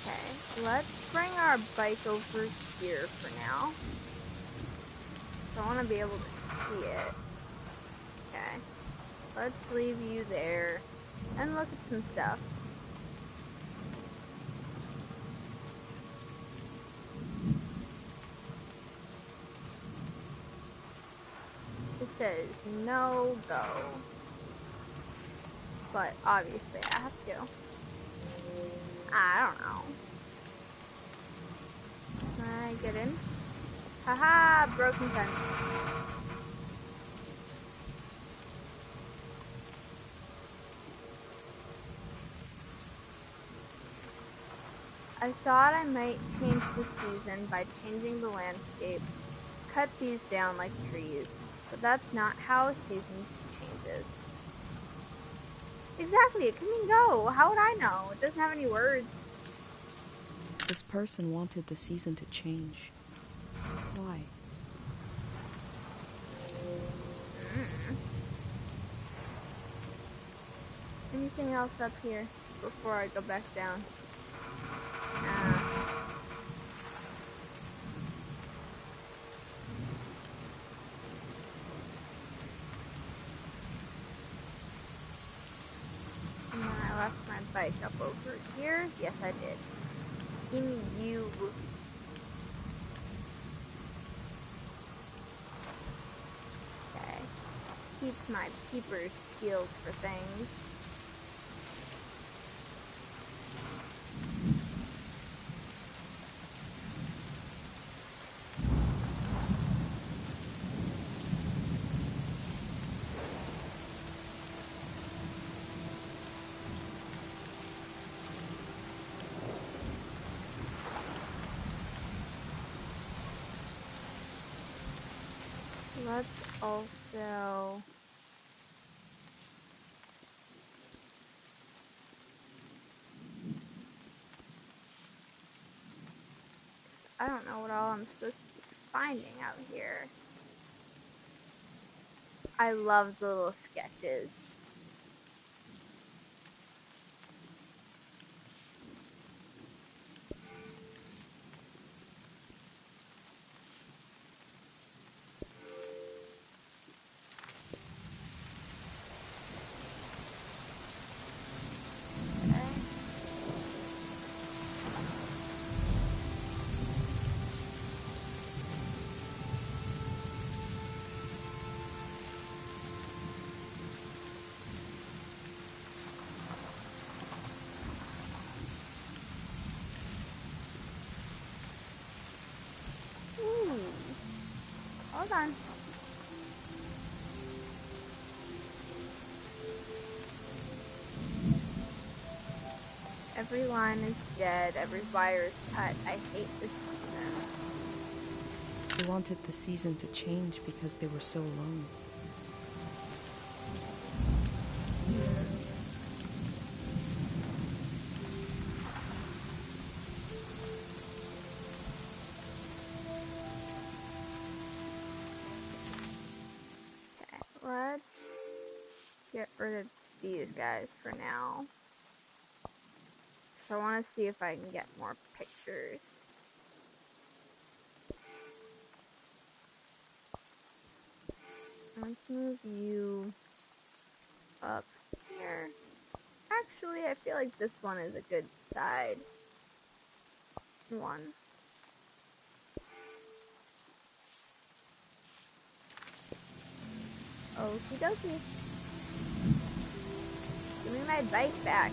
Okay, let's bring our bike over here for now. So I want to be able to see it. Okay, let's leave you there and look at some stuff. It says no go, but obviously I have to. I don't know. Can I get in? Haha, broken fence. I thought I might change the season by changing the landscape. Cut these down like trees. But that's not how a season changes. Exactly, it come and go. How would I know? It doesn't have any words. This person wanted the season to change. Why? Anything else up here before I go back down? Nah. And then I left my bike up over here. Yes, I did. Give me you. Okay. Keep my peepers peeled for things. Let's also... I don't know what all I'm supposed to be finding out here. I love the little sketches. Ooh. Hold on. Every line is dead, every wire is cut. I hate this season. They wanted the season to change because they were so alone. Okay, let's get rid of these guys for now. So I want to see if I can get more pictures. Let's move you up here. Actually, I feel like this one is a good side one. Okie dokie. Give me my bike back.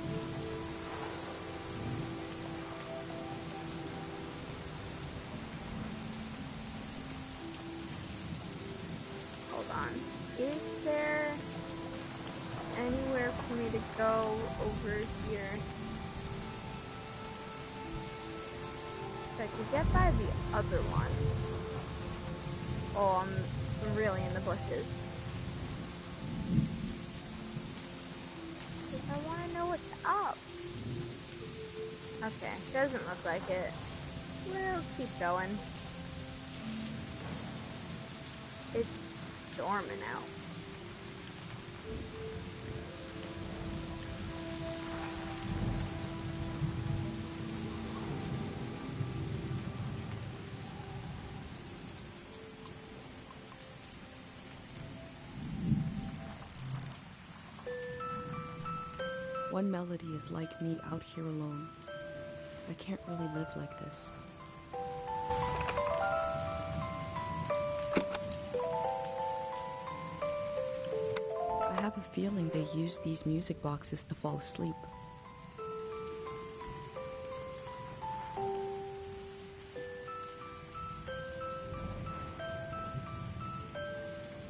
Hold on. Is there anywhere for me to go over here? So I could get by the other one. Oh, I'm really in the bushes. I want to know what's up. Okay, doesn't look like it. We'll keep going. It's storming out. One melody is like me out here alone. I can't really live like this. I have a feeling they use these music boxes to fall asleep.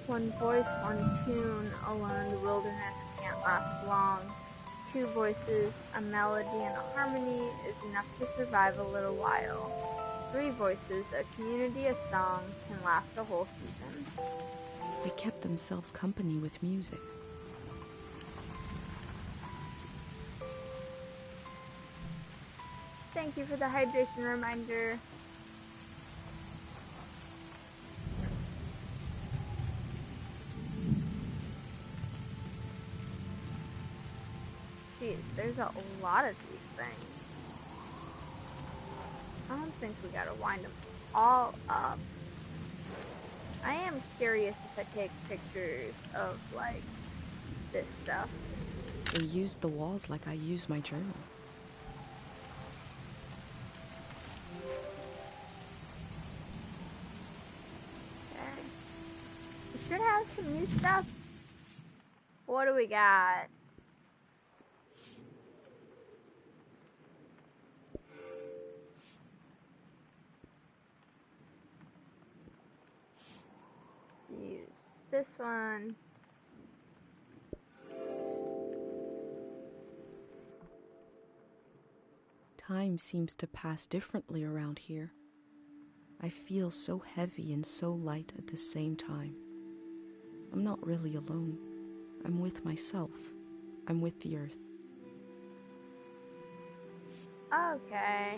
One voice, one tune, alone the wilderness can't last long. Two voices, a melody and a harmony is enough to survive a little while. Three voices, a community, a song, can last a whole season. They kept themselves company with music. Thank you for the hydration reminder. Jeez, there's a lot of these things. I don't think we gotta wind them all up. I am curious if I take pictures of, like, this stuff. They used the walls like I use my journal. Okay. We should have some new stuff. What do we got? Let's use this one. Time seems to pass differently around here. I feel so heavy and so light at the same time. I'm not really alone. I'm with myself. I'm with the earth. Okay.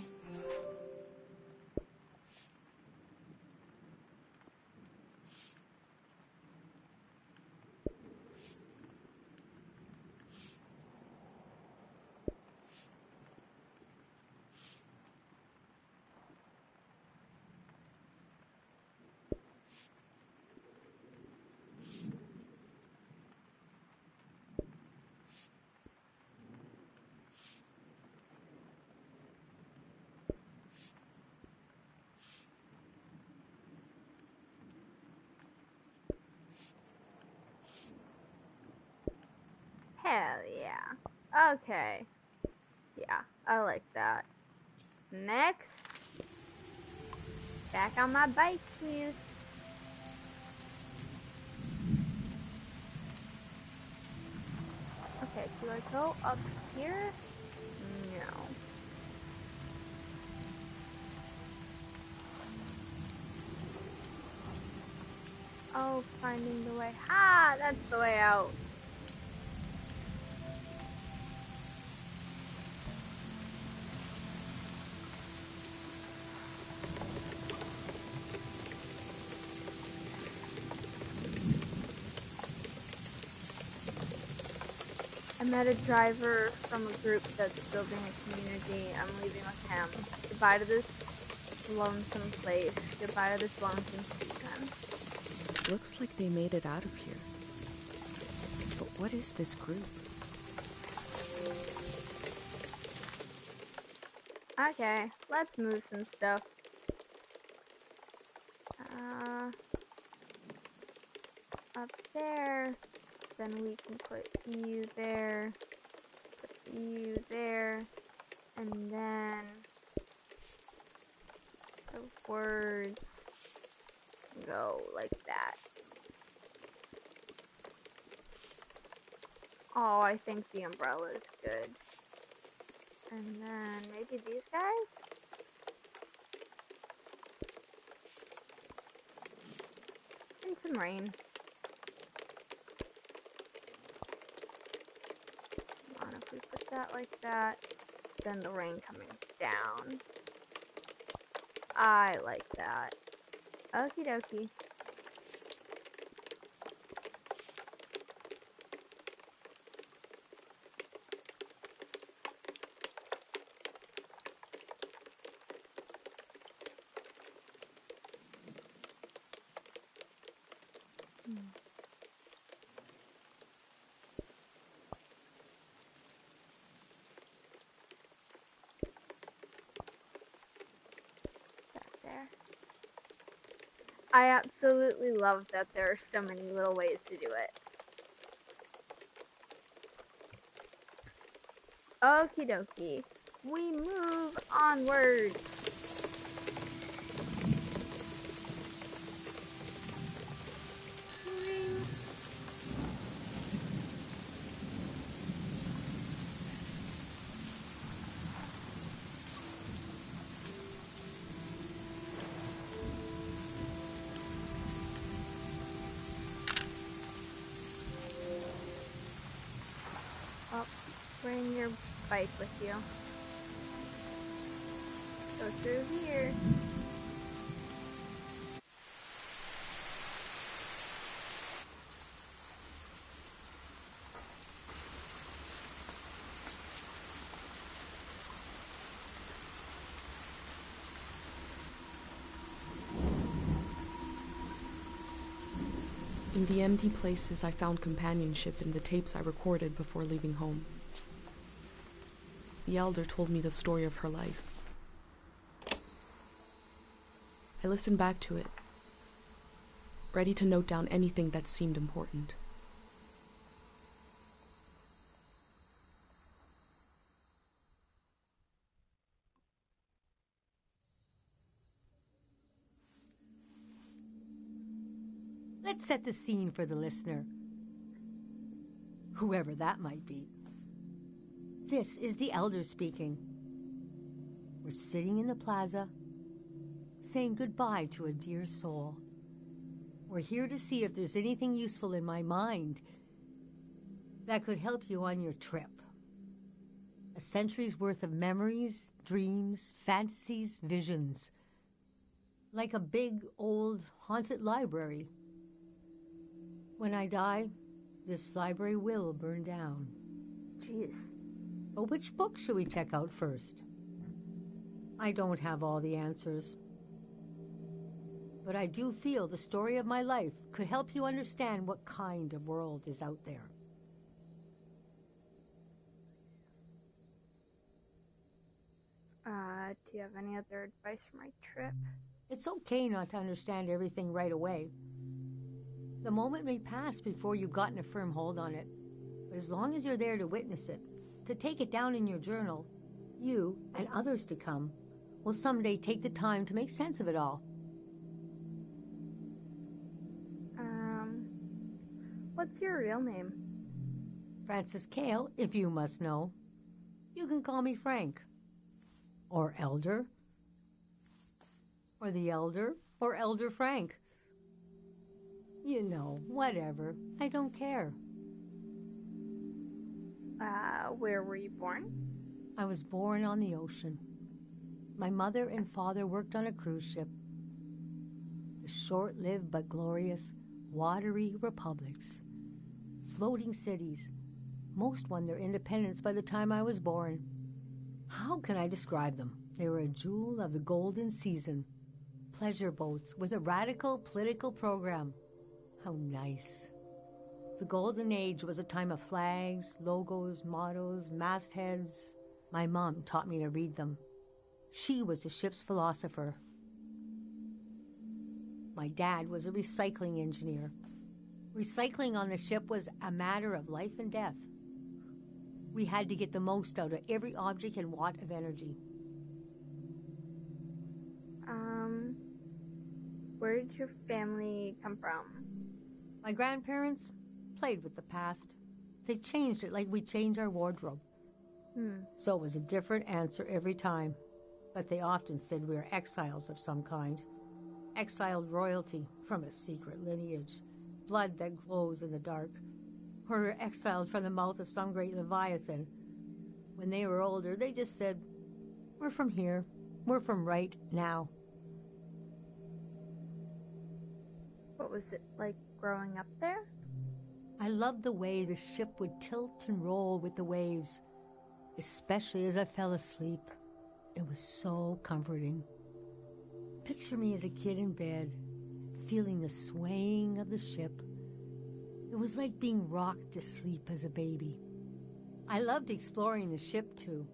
Hell yeah. Okay. Yeah, I like that. Next. Back on my bike, please. Okay, do I go up here? No. Oh, finding the way. Ah, that's the way out. I met a driver from a group that's building a community. I'm leaving with him. Goodbye to this lonesome place. Goodbye to this lonesome season. Looks like they made it out of here. But what is this group? Okay, let's move some stuff. Up there. Then we can put you there. Put you there. And then the words go like that. Oh, I think the umbrella is good. And then maybe these guys? And some rain. Come on, if we put that like that, then the rain coming down. I like that. Okie dokie. There. I absolutely love that there are so many little ways to do it. Okie dokie. We move onwards. Oh, bring your bike with you. Go through here. In the empty places, I found companionship in the tapes I recorded before leaving home. The elder told me the story of her life. I listened back to it, ready to note down anything that seemed important. Let's set the scene for the listener, whoever that might be. This is the elder speaking. We're sitting in the plaza, saying goodbye to a dear soul. We're here to see if there's anything useful in my mind that could help you on your trip. A century's worth of memories, dreams, fantasies, visions. Like a big, old, haunted library. When I die, this library will burn down. Jeez. But which book should we check out first? I don't have all the answers. But I do feel the story of my life could help you understand what kind of world is out there. Do you have any other advice for my trip? It's okay not to understand everything right away. The moment may pass before you've gotten a firm hold on it. But as long as you're there to witness it, to take it down in your journal, you, and others to come, will someday take the time to make sense of it all. What's your real name? Francis Kale, if you must know. You can call me Frank. Or Elder. Or the Elder, or Elder Frank. You know, whatever. I don't care. Where were you born? I was born on the ocean. My mother and father worked on a cruise ship. The short-lived but glorious watery republics. Floating cities. Most won their independence by the time I was born. How can I describe them? They were a jewel of the golden season. Pleasure boats with a radical political program. How nice. The golden age was a time of flags, logos, mottos, mastheads. My mom taught me to read them. She was the ship's philosopher. My dad was a recycling engineer. Recycling on the ship was a matter of life and death. We had to get the most out of every object and watt of energy. Where did your family come from? My grandparents played with the past. They changed it like we change our wardrobe. So it was a different answer every time. But they often said we were exiles of some kind. Exiled royalty from a secret lineage. Blood that glows in the dark. Or we're exiled from the mouth of some great leviathan. When they were older, they just said, we're from here. We're from right now. What was it like growing up there? I loved the way the ship would tilt and roll with the waves, especially as I fell asleep. It was so comforting. Picture me as a kid in bed, feeling the swaying of the ship. It was like being rocked to sleep as a baby. I loved exploring the ship too,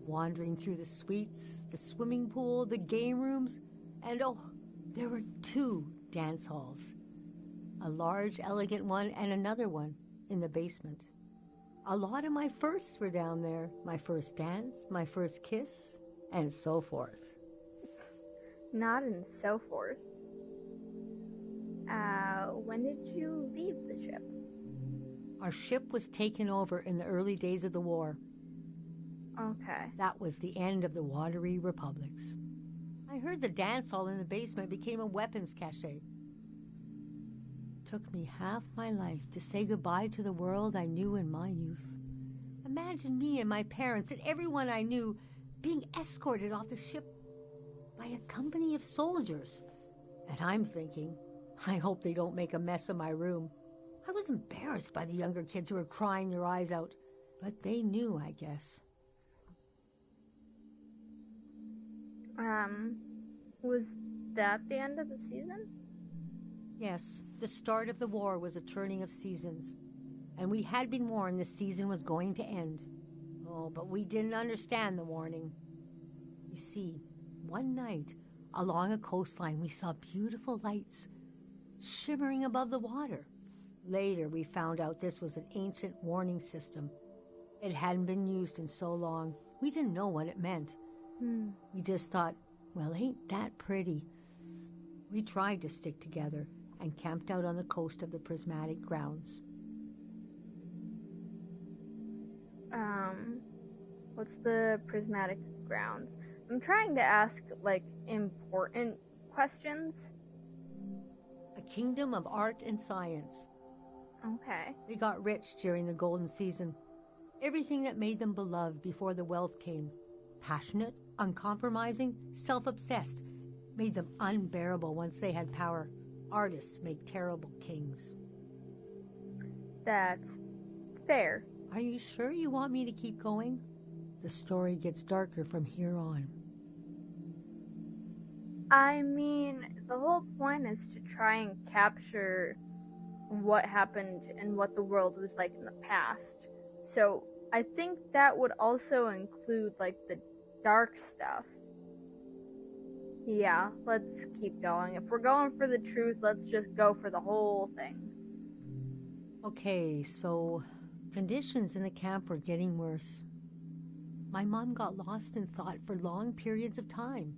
wandering through the suites, the swimming pool, the game rooms, and oh, there were 2 dance halls. A large, elegant one and another one in the basement. A lot of my firsts were down there. My first dance, my first kiss, and so forth. Not and so forth. When did you leave the ship? Our ship was taken over in the early days of the war. Okay. That was the end of the watery republics. I heard the dance hall in the basement became a weapons cache. Took me half my life to say goodbye to the world I knew in my youth. imagine me and my parents and everyone I knew being escorted off the ship by a company of soldiers. And I'm thinking, I hope they don't make a mess of my room. I was embarrassed by the younger kids who were crying their eyes out, but they knew, I guess. Was that the end of the season? Yes, the start of the war was a turning of seasons. And we had been warned the season was going to end. Oh, but we didn't understand the warning. You see, one night, along a coastline, we saw beautiful lights shimmering above the water. Later, we found out this was an ancient warning system. It hadn't been used in so long. We didn't know what it meant. We just thought, well, ain't that pretty? We tried to stick together and camped out on the coast of the Prismatic Grounds. What's the Prismatic Grounds? I'm trying to ask, like, important questions. A kingdom of art and science. Okay. They got rich during the golden season. Everything that made them beloved before the wealth came. Passionate, uncompromising, self-obsessed. Made them unbearable once they had power. Artists make terrible kings. That's fair. Are you sure you want me to keep going? The story gets darker from here on. I mean, the whole point is to try and capture what happened and what the world was like in the past. So I think that would also include, like, the dark stuff. Yeah, let's keep going. If we're going for the truth, let's just go for the whole thing. Okay, so conditions in the camp were getting worse. My mom got lost in thought for long periods of time.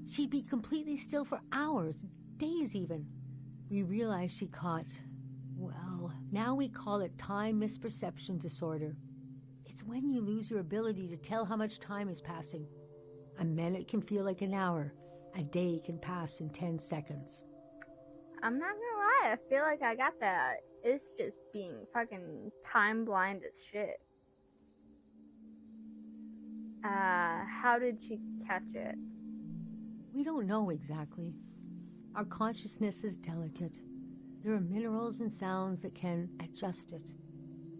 She'd be completely still for hours, days even. We realized she caught, well, now we call it time misperception disorder. It's when you lose your ability to tell how much time is passing. A minute can feel like an hour. A day can pass in 10 seconds. I'm not gonna lie, I feel like I got that. It's just being fucking time blind as shit. How did she catch it? We don't know exactly. Our consciousness is delicate. There are minerals and sounds that can adjust it.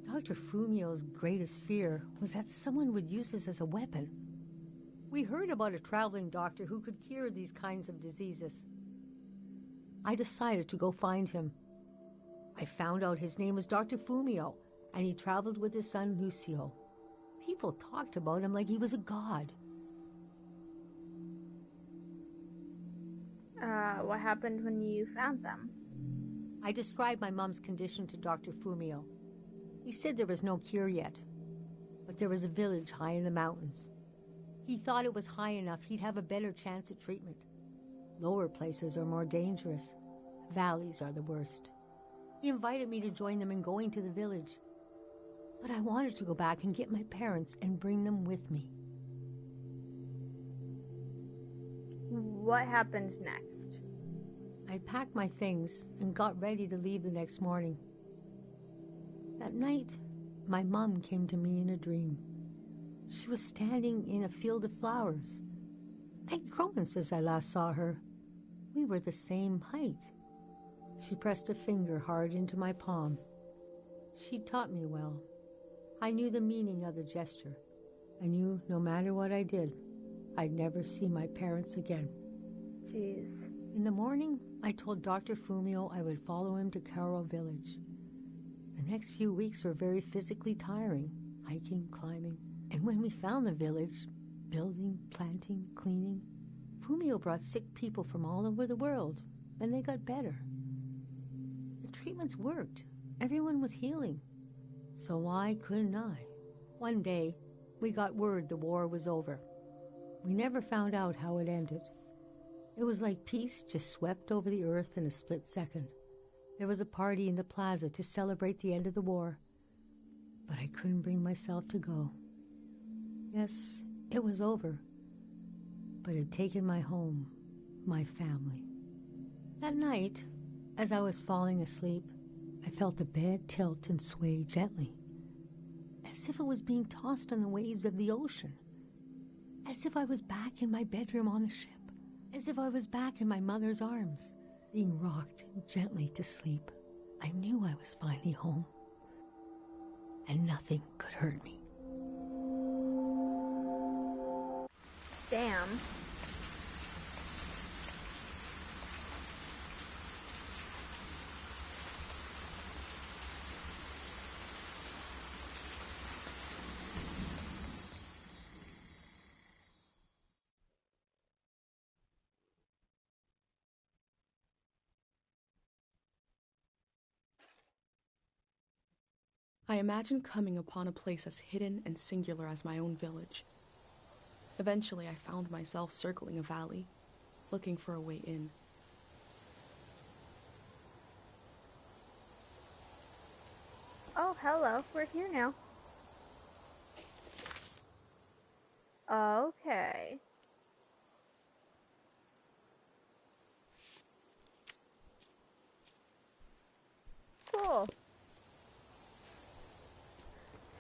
Dr. Fumio's greatest fear was that someone would use this as a weapon. We heard about a traveling doctor who could cure these kinds of diseases. I decided to go find him. I found out his name was Dr. Fumio, and he traveled with his son Lucio. People talked about him like he was a god. What happened when you found them? I described my mom's condition to Dr. Fumio. He said there was no cure yet, but there was a village high in the mountains. He thought it was high enough he'd have a better chance at treatment. Lower places are more dangerous. Valleys are the worst. He invited me to join them in going to the village. But I wanted to go back and get my parents and bring them with me. What happened next? I packed my things and got ready to leave the next morning. That night, my mom came to me in a dream. She was standing in a field of flowers. I'd grown since I last saw her. We were the same height. She pressed a finger hard into my palm. She taught me well. I knew the meaning of the gesture. I knew no matter what I did, I'd never see my parents again. Jeez. In the morning, I told Dr. Fumio I would follow him to Karo Village. The next few weeks were very physically tiring, hiking, climbing. And when we found the village, building, planting, cleaning, Fumio brought sick people from all over the world, and they got better. The treatments worked. Everyone was healing. So why couldn't I? One day, we got word the war was over. We never found out how it ended. It was like peace just swept over the earth in a split second. There was a party in the plaza to celebrate the end of the war, but I couldn't bring myself to go. Yes, it was over, but it had taken my home, my family. That night, as I was falling asleep, I felt the bed tilt and sway gently. as if it was being tossed on the waves of the ocean. As if I was back in my bedroom on the ship. As if I was back in my mother's arms, being rocked gently to sleep. I knew I was finally home, and nothing could hurt me. Damn. I imagined coming upon a place as hidden and singular as my own village. Eventually, I found myself circling a valley, looking for a way in. Oh, hello. We're here now. Okay. Cool.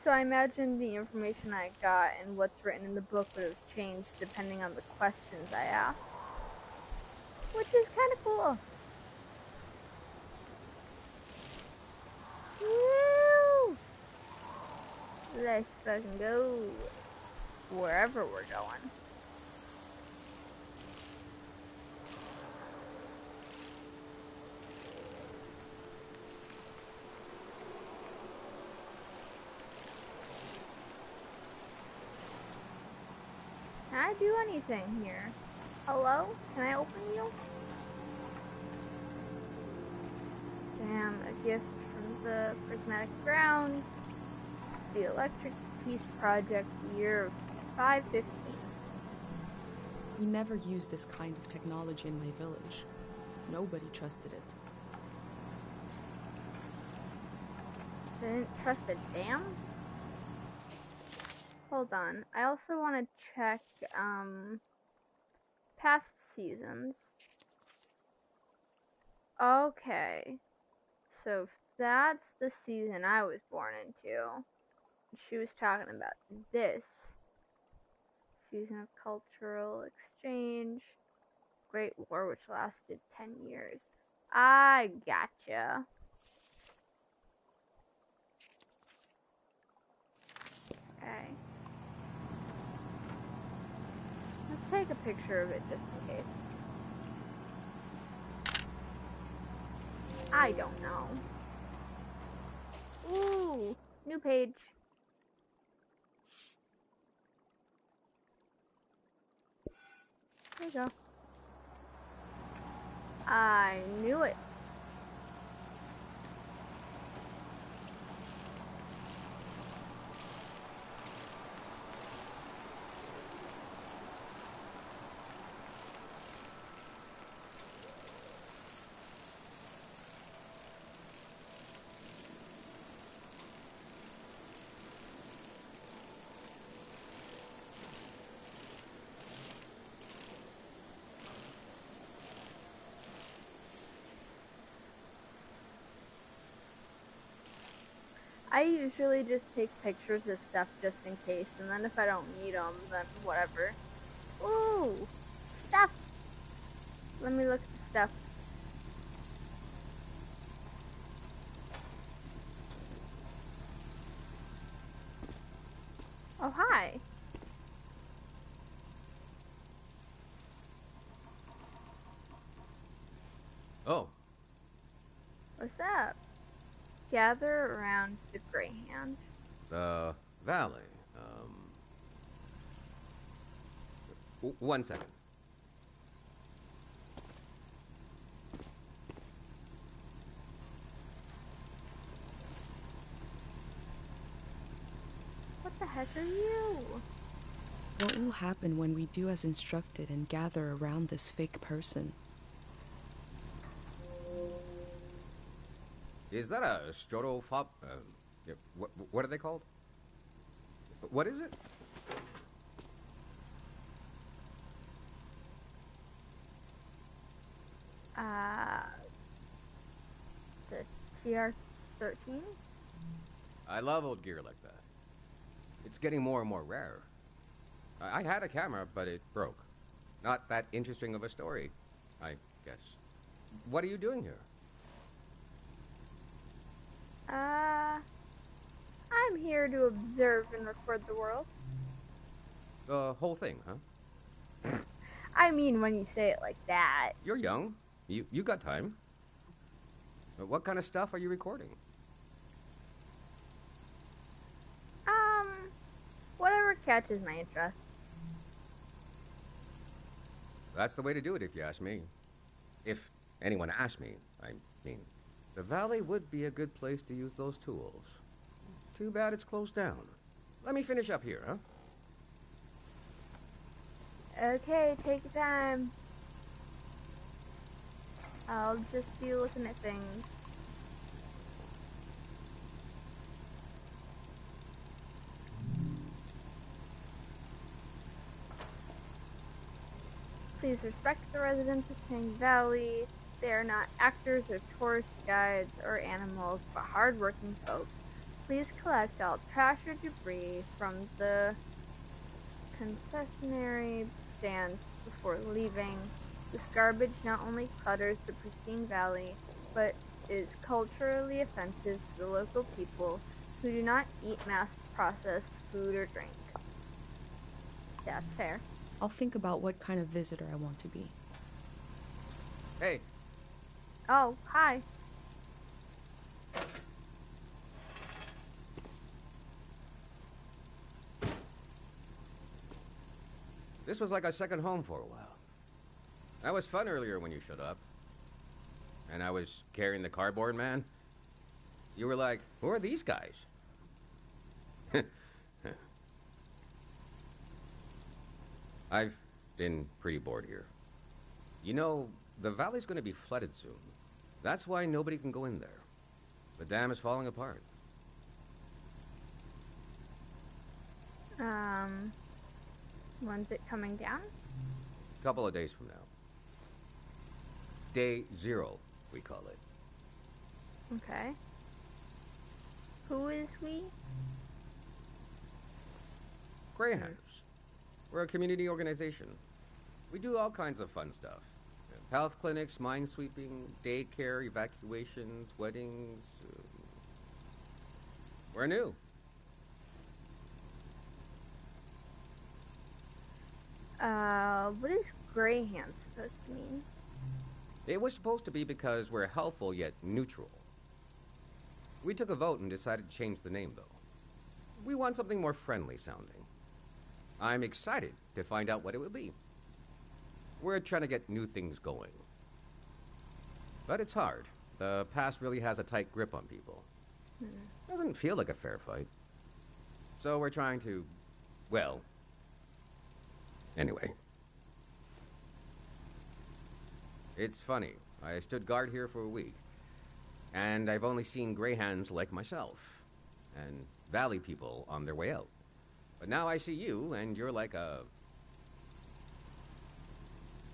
So I imagine the information I got and what's written in the book would have changed depending on the questions I asked. Which is kind of cool. Woo! Let's fucking go wherever we're going. Can I do anything here? Hello? Can I open you? Damn, a gift from the Prismatic Grounds. The Electric Peace Project, year of 515. We never used this kind of technology in my village. Nobody trusted it. They didn't trust a damn? Hold on. I also want to check, past seasons. Okay. So if that's the season I was born into, she was talking about this season of cultural exchange, Great War, which lasted 10 years. I gotcha. Okay. Let's take a picture of it just in case. I don't know. Ooh, new page. There you go. I knew it. I usually just take pictures of stuff just in case, and then if I don't need them, then whatever. Ooh, stuff. Let me look at the stuff. Oh, hi. Oh. What's up? Gather around the Greyhound. The valley. One second. What the heck are you? What will happen when we do as instructed and gather around this fake person? Is that a strotofop? What are they called? What is it? The TR-13? I love old gear like that. It's getting more and more rare. I had a camera, but it broke. Not that interesting of a story, I guess. What are you doing here? I'm here to observe and record the world. The whole thing, huh? I mean, when you say it like that. You're young. You got time. What kind of stuff are you recording? Whatever catches my interest. That's the way to do it, if you ask me. If anyone asked me, I mean. The valley would be a good place to use those tools. Too bad it's closed down. Let me finish up here, huh? Okay, take your time. I'll just be looking at things. Please respect the residents of Tang Valley. They are not actors or tourist guides or animals, but hard-working folk. Please collect all trash or debris from the concessionary stands before leaving. This garbage not only clutters the pristine valley, but is culturally offensive to the local people who do not eat mass-processed food or drink. That's fair. I'll think about what kind of visitor I want to be. Hey. Oh, hi. This was like a second home for a while. That was fun earlier when you showed up. And I was carrying the cardboard man. You were like, who are these guys? I've been pretty bored here. You know, the valley's going to be flooded soon. That's why nobody can go in there. The dam is falling apart. When's it coming down? A couple of days from now. Day 0, we call it. Okay. Who is we? Greyhounds. We're a community organization. We do all kinds of fun stuff. Health clinics, mine sweeping, daycare, evacuations, weddings. We're new. What is Greyhound supposed to mean? It was supposed to be because we're helpful yet neutral. We took a vote and decided to change the name, though. We want something more friendly sounding. I'm excited to find out what it would be. We're trying to get new things going. But it's hard. The past really has a tight grip on people. Doesn't feel like a fair fight. So we're trying to, well, anyway. It's funny. I stood guard here for a week. And I've only seen greyhounds like myself. And valley people on their way out. But now I see you, and you're like a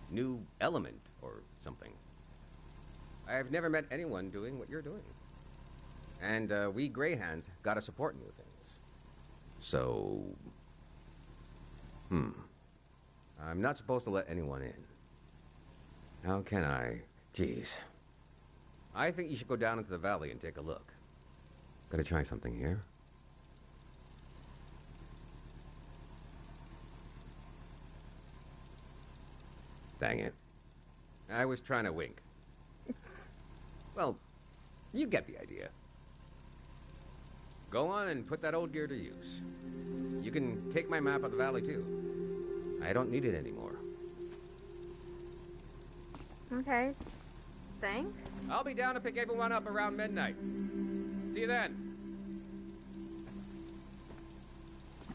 new element or something. I've never met anyone doing what you're doing. And we greyhounds gotta support new things. So, I'm not supposed to let anyone in. How can I? Jeez. I think you should go down into the valley and take a look. Gonna try something here. Dang it. I was trying to wink. Well, you get the idea. Go on and put that old gear to use. You can take my map of the valley, too. I don't need it anymore. Okay. Thanks. I'll be down to pick everyone up around midnight. See you then.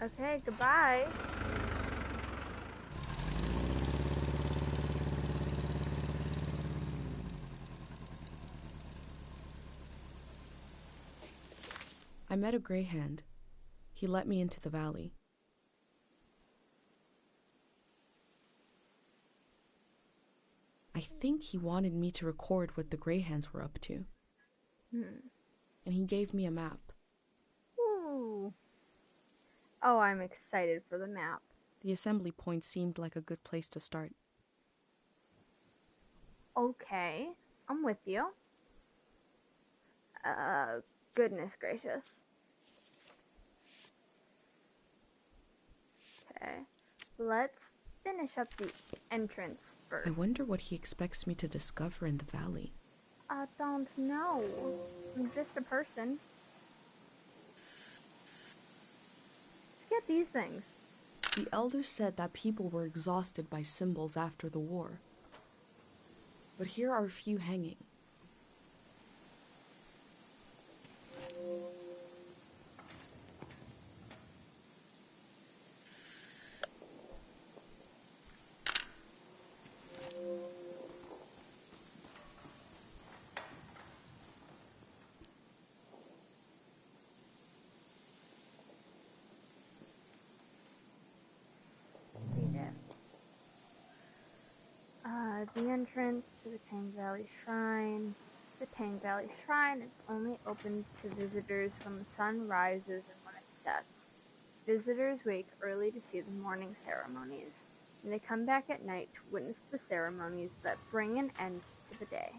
Okay, goodbye. I met a greyhound. He let me into the valley. I think he wanted me to record what the greyhounds were up to. And he gave me a map. Ooh. Oh, I'm excited for the map. The assembly point seemed like a good place to start. Okay, I'm with you. Goodness gracious. Okay, let's finish up the entrance first. I wonder what he expects me to discover in the valley. I don't know. I'm just a person. Let's get these things. The elder said that people were exhausted by symbols after the war. But here are a few hanging. The entrance to the Tang Valley Shrine. The Tang Valley Shrine is only open to visitors when the sun rises and when it sets. Visitors wake early to see the morning ceremonies, and they come back at night to witness the ceremonies that bring an end to the day.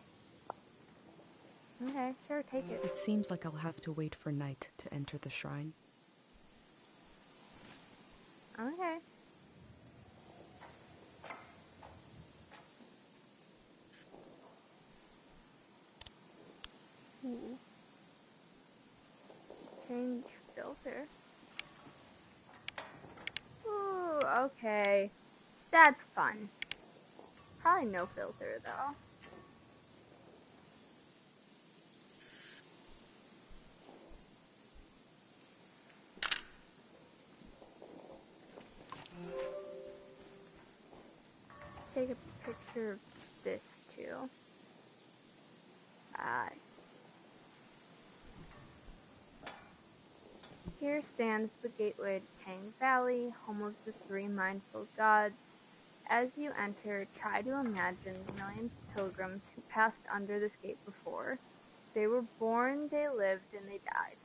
Okay, sure, take it. It seems like I'll have to wait for night to enter the shrine. Okay. Ooh. Change filter. Ooh, okay. That's fun. Probably no filter, though. Take a picture of this, too. Here stands the gateway to Tang Valley, home of the three mindful gods. As you enter, try to imagine the millions of pilgrims who passed under this gate before. They were born, they lived, and they died.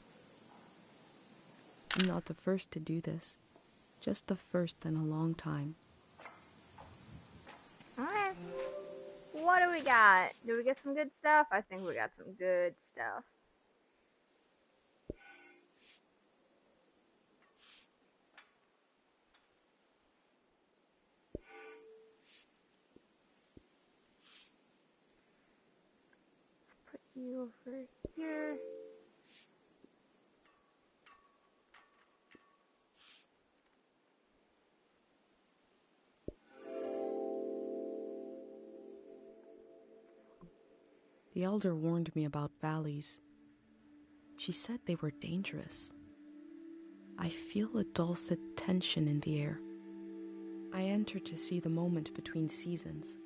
I'm not the first to do this. Just the first in a long time. Alright. What do we got? Do we get some good stuff? I think we got some good stuff. Let's put you over here. The elder warned me about valleys. She said they were dangerous. I feel a dulcet tension in the air. I enter to see the moment between seasons.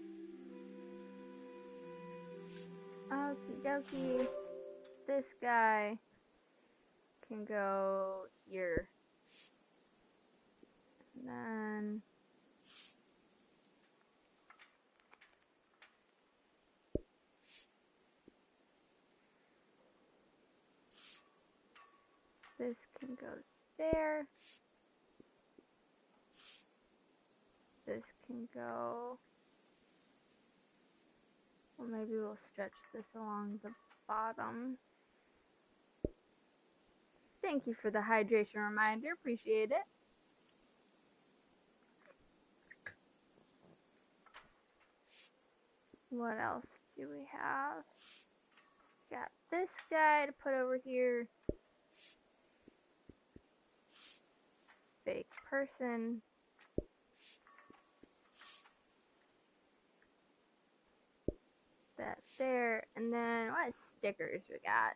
Okie dokie. This guy can go here. And then this can go there. This can go. Well, maybe we'll stretch this along the bottom. Thank you for the hydration reminder. Appreciate it. What else do we have? Got this guy to put over here. Fake person. That there. And then what stickers we got?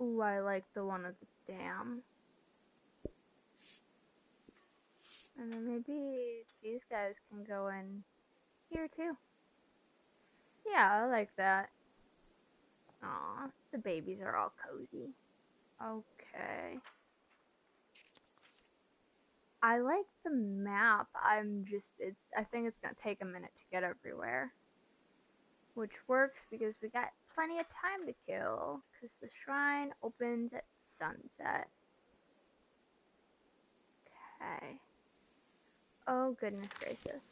Ooh, I like the one of the dam. And then maybe these guys can go in here too. Yeah, I like that. Aw, the babies are all cozy. Okay. I like the map. I think it's gonna take a minute to get everywhere. Which works because we got plenty of time to kill, because the shrine opens at sunset. Okay. Oh, goodness gracious.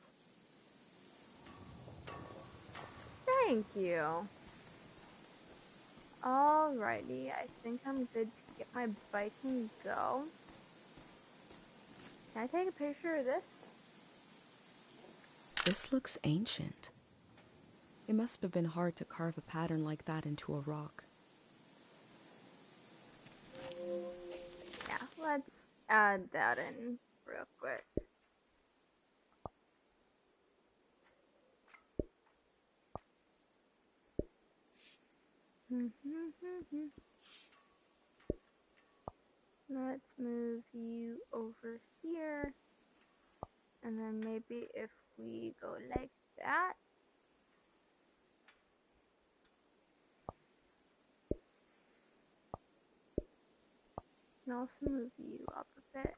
Thank you. Alrighty, I think I'm good to get my bike and go. Can I take a picture of this? This looks ancient. It must have been hard to carve a pattern like that into a rock. Yeah, let's add that in real quick. Let's move you over here. And then maybe if we go like that. And also move you up a bit.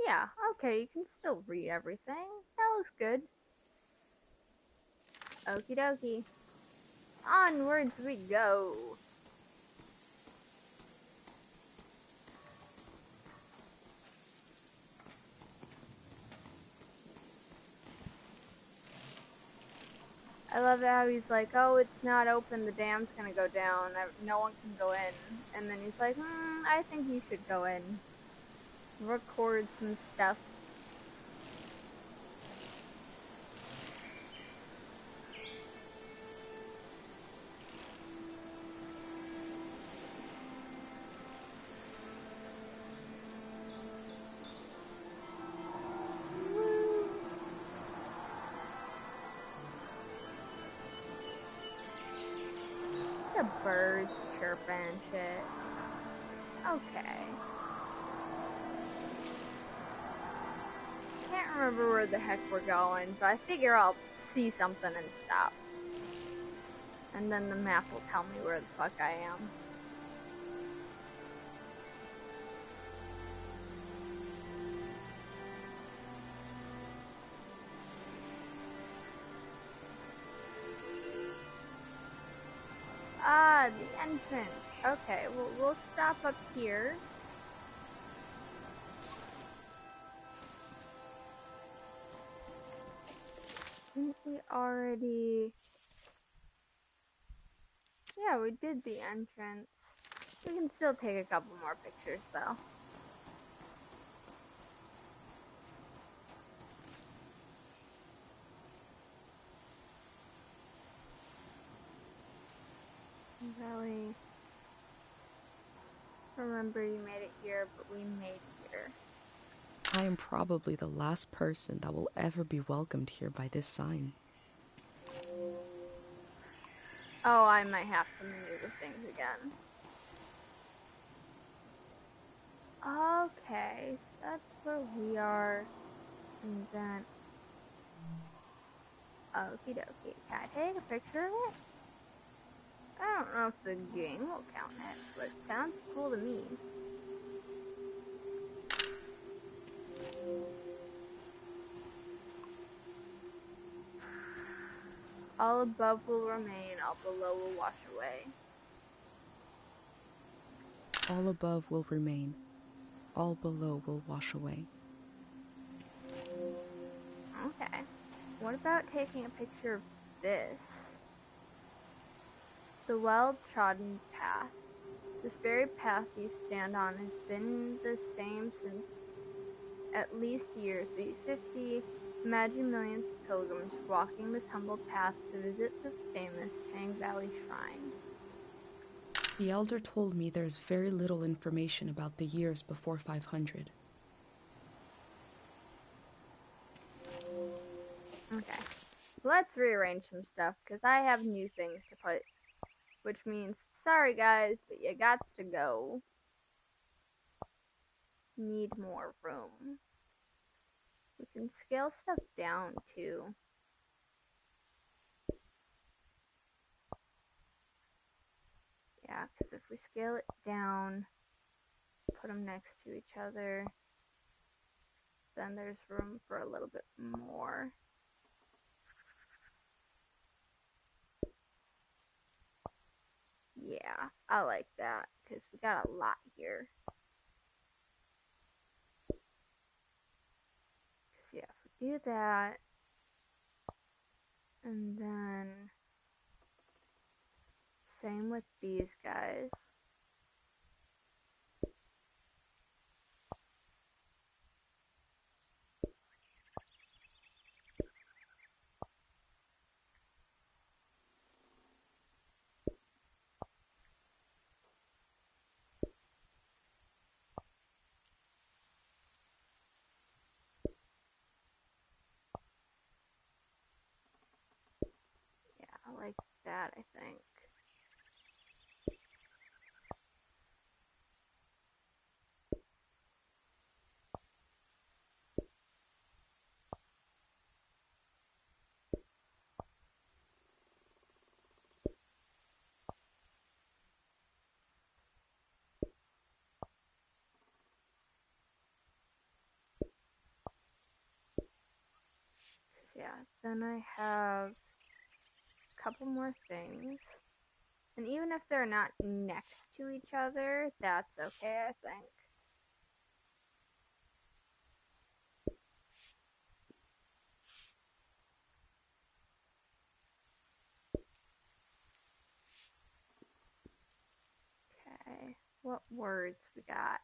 Yeah, okay, you can still read everything. That looks good. Okie dokie. Onwards we go. I love how he's like, oh, it's not open, the dam's gonna go down, no one can go in. And then he's like, I think you should go in. Record some stuff. The birds chirping and shit. Okay. Can't remember where the heck we're going, but I figure I'll see something and stop. And then the map will tell me where the fuck I am. Ah, the entrance. Okay, well, we'll stop up here. Didn't we already... Yeah, we did the entrance. We can still take a couple more pictures, though. Valley. Remember you made it here, but we made it here. I am probably the last person that will ever be welcomed here by this sign. Oh, I might have to maneuver things again. Okay, so that's where we are. And then... Okie dokie. Can I take a picture of it? I don't know if the game will count it, but it sounds cool to me. All above will remain, all below will wash away. All above will remain, all below will wash away. Okay. What about taking a picture of this? The well-trodden path. This very path you stand on has been the same since at least the year 350. Imagine millions of pilgrims walking this humble path to visit the famous Tang Valley Shrine. The elder told me there's very little information about the years before 500. Okay. Let's rearrange some stuff, because I have new things to put. Which means, sorry guys, but you gots to go. Need more room. We can scale stuff down, too. Yeah, because if we scale it down, put them next to each other, then there's room for a little bit more. Yeah, I like that, because we got a lot here. Because, yeah, if we do that, and then same with these guys. Yeah, I like that, I think. Yeah, then I have a couple more things. And even if they're not next to each other, that's okay, I think. Okay, what words we got?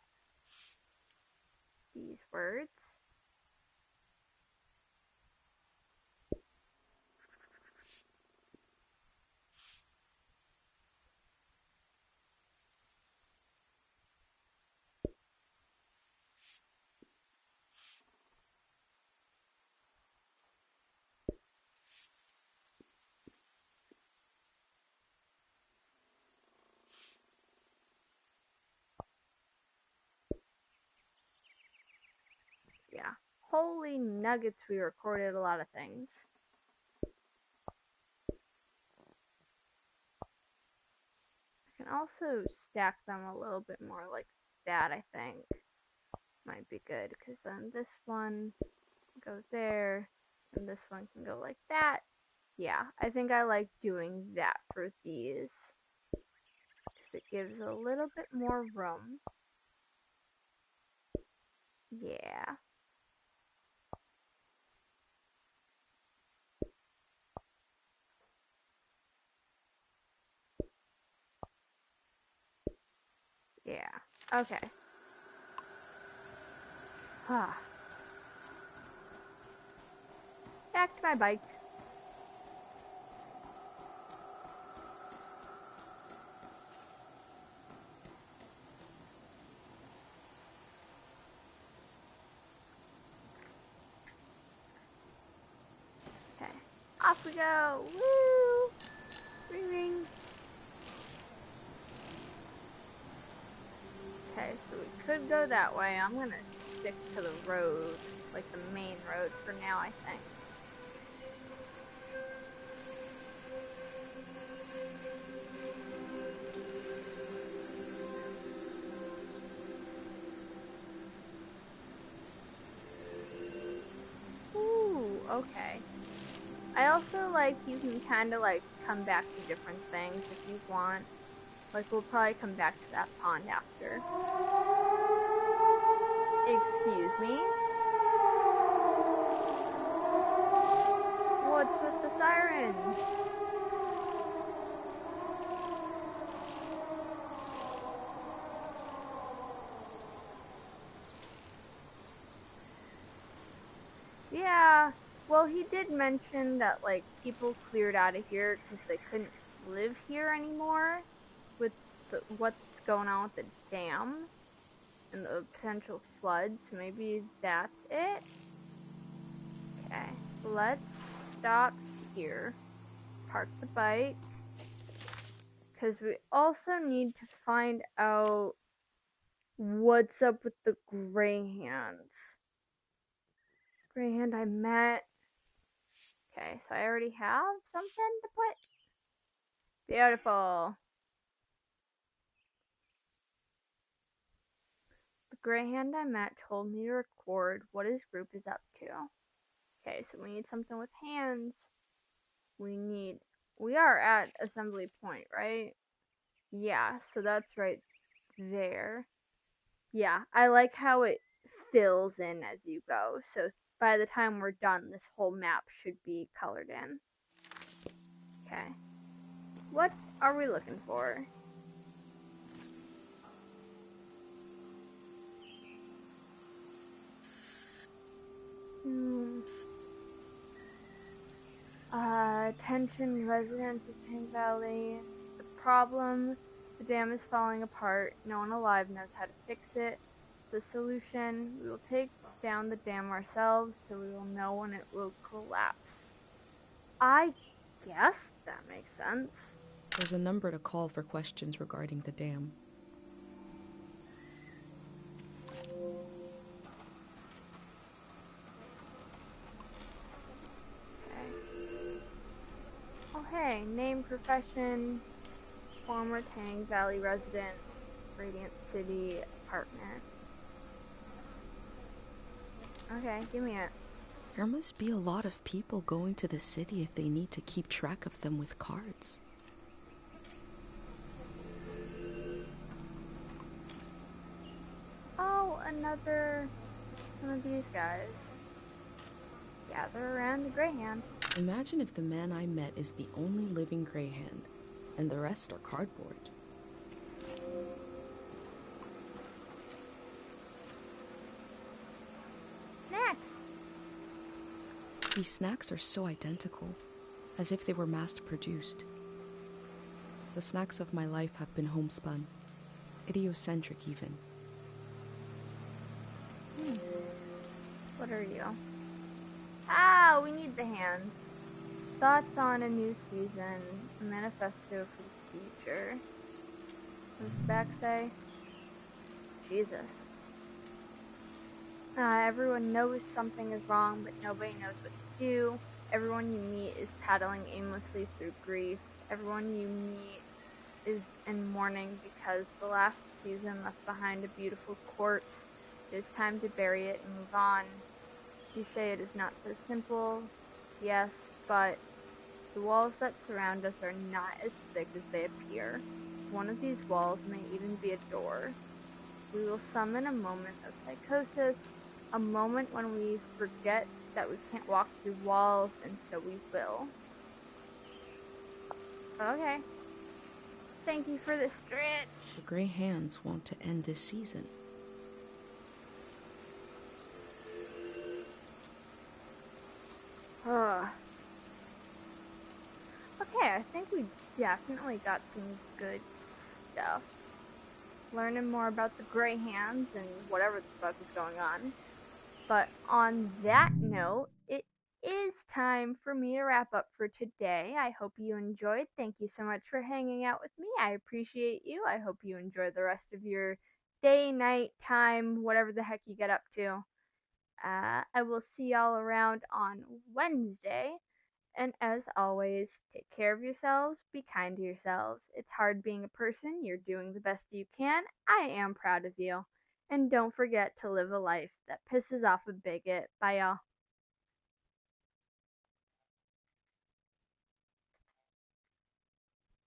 These words. Yeah. Holy nuggets, we recorded a lot of things. I can also stack them a little bit more like that, I think. Might be good, because then this one goes there, and this one can go like that. Yeah, I think I like doing that for these, because it gives a little bit more room. Yeah. Yeah. Okay. Ah. Back to my bike. Okay. Off we go. Woo! Ring ring. Okay, so we could go that way. I'm gonna stick to the road, like the main road for now, I think. Ooh, okay. I also like you can kind of like come back to different things if you want. Like we'll probably come back to that pond after. Excuse me? What's with the siren? Yeah, well, he did mention that, like, people cleared out of here because they couldn't live here anymore with what's going on with the dam and the potential floods. So maybe that's it. Okay, let's stop here. Park the bike. Because we also need to find out what's up with the Greyhands. Greyhand I met. Okay, so I already have something to put. Beautiful. The Greyhound I met told me to record what his group is up to. Okay, so we need something with hands. We are at assembly point, right? Yeah, so that's right there. Yeah, I like how it fills in as you go. So by the time we're done, this whole map should be colored in. Okay. What are we looking for? Attention residents of Pink Valley. The problem, the dam is falling apart. No one alive knows how to fix it. The solution, we will take down the dam ourselves so we will know when it will collapse. I guess that makes sense. There's a number to call for questions regarding the dam. Oh hey, name, profession, former Tang Valley resident, Radiant City apartment. Okay, give me it. There must be a lot of people going to the city if they need to keep track of them with cards. Oh, another one of these guys. Gather around the Greyhound. Imagine if the man I met is the only living Greyhound, and the rest are cardboard. Snacks! These snacks are so identical, as if they were mass-produced. The snacks of my life have been homespun, idiocentric even. What are you? Ah, we need the hands. Thoughts on a new season. A manifesto for the future. What does the back say? Jesus. Everyone knows something is wrong, but nobody knows what to do. Everyone you meet is paddling aimlessly through grief. Everyone you meet is in mourning because the last season left behind a beautiful corpse. It is time to bury it and move on. You say it is not so simple. Yes, but the walls that surround us are not as thick as they appear. One of these walls may even be a door. We will summon a moment of psychosis, a moment when we forget that we can't walk through walls, and so we will. Okay. Thank you for the stretch. The Grey Hands want to end this season. Okay, I think we definitely got some good stuff. Learning more about the Grey Hands and whatever the fuck is going on. But on that note, it is time for me to wrap up for today. I hope you enjoyed. Thank you so much for hanging out with me. I appreciate you. I hope you enjoy the rest of your day, night, time, whatever the heck you get up to. I will see y'all around on Wednesday. And as always, take care of yourselves, be kind to yourselves. It's hard being a person, you're doing the best you can. I am proud of you. And don't forget to live a life that pisses off a bigot. Bye, y'all.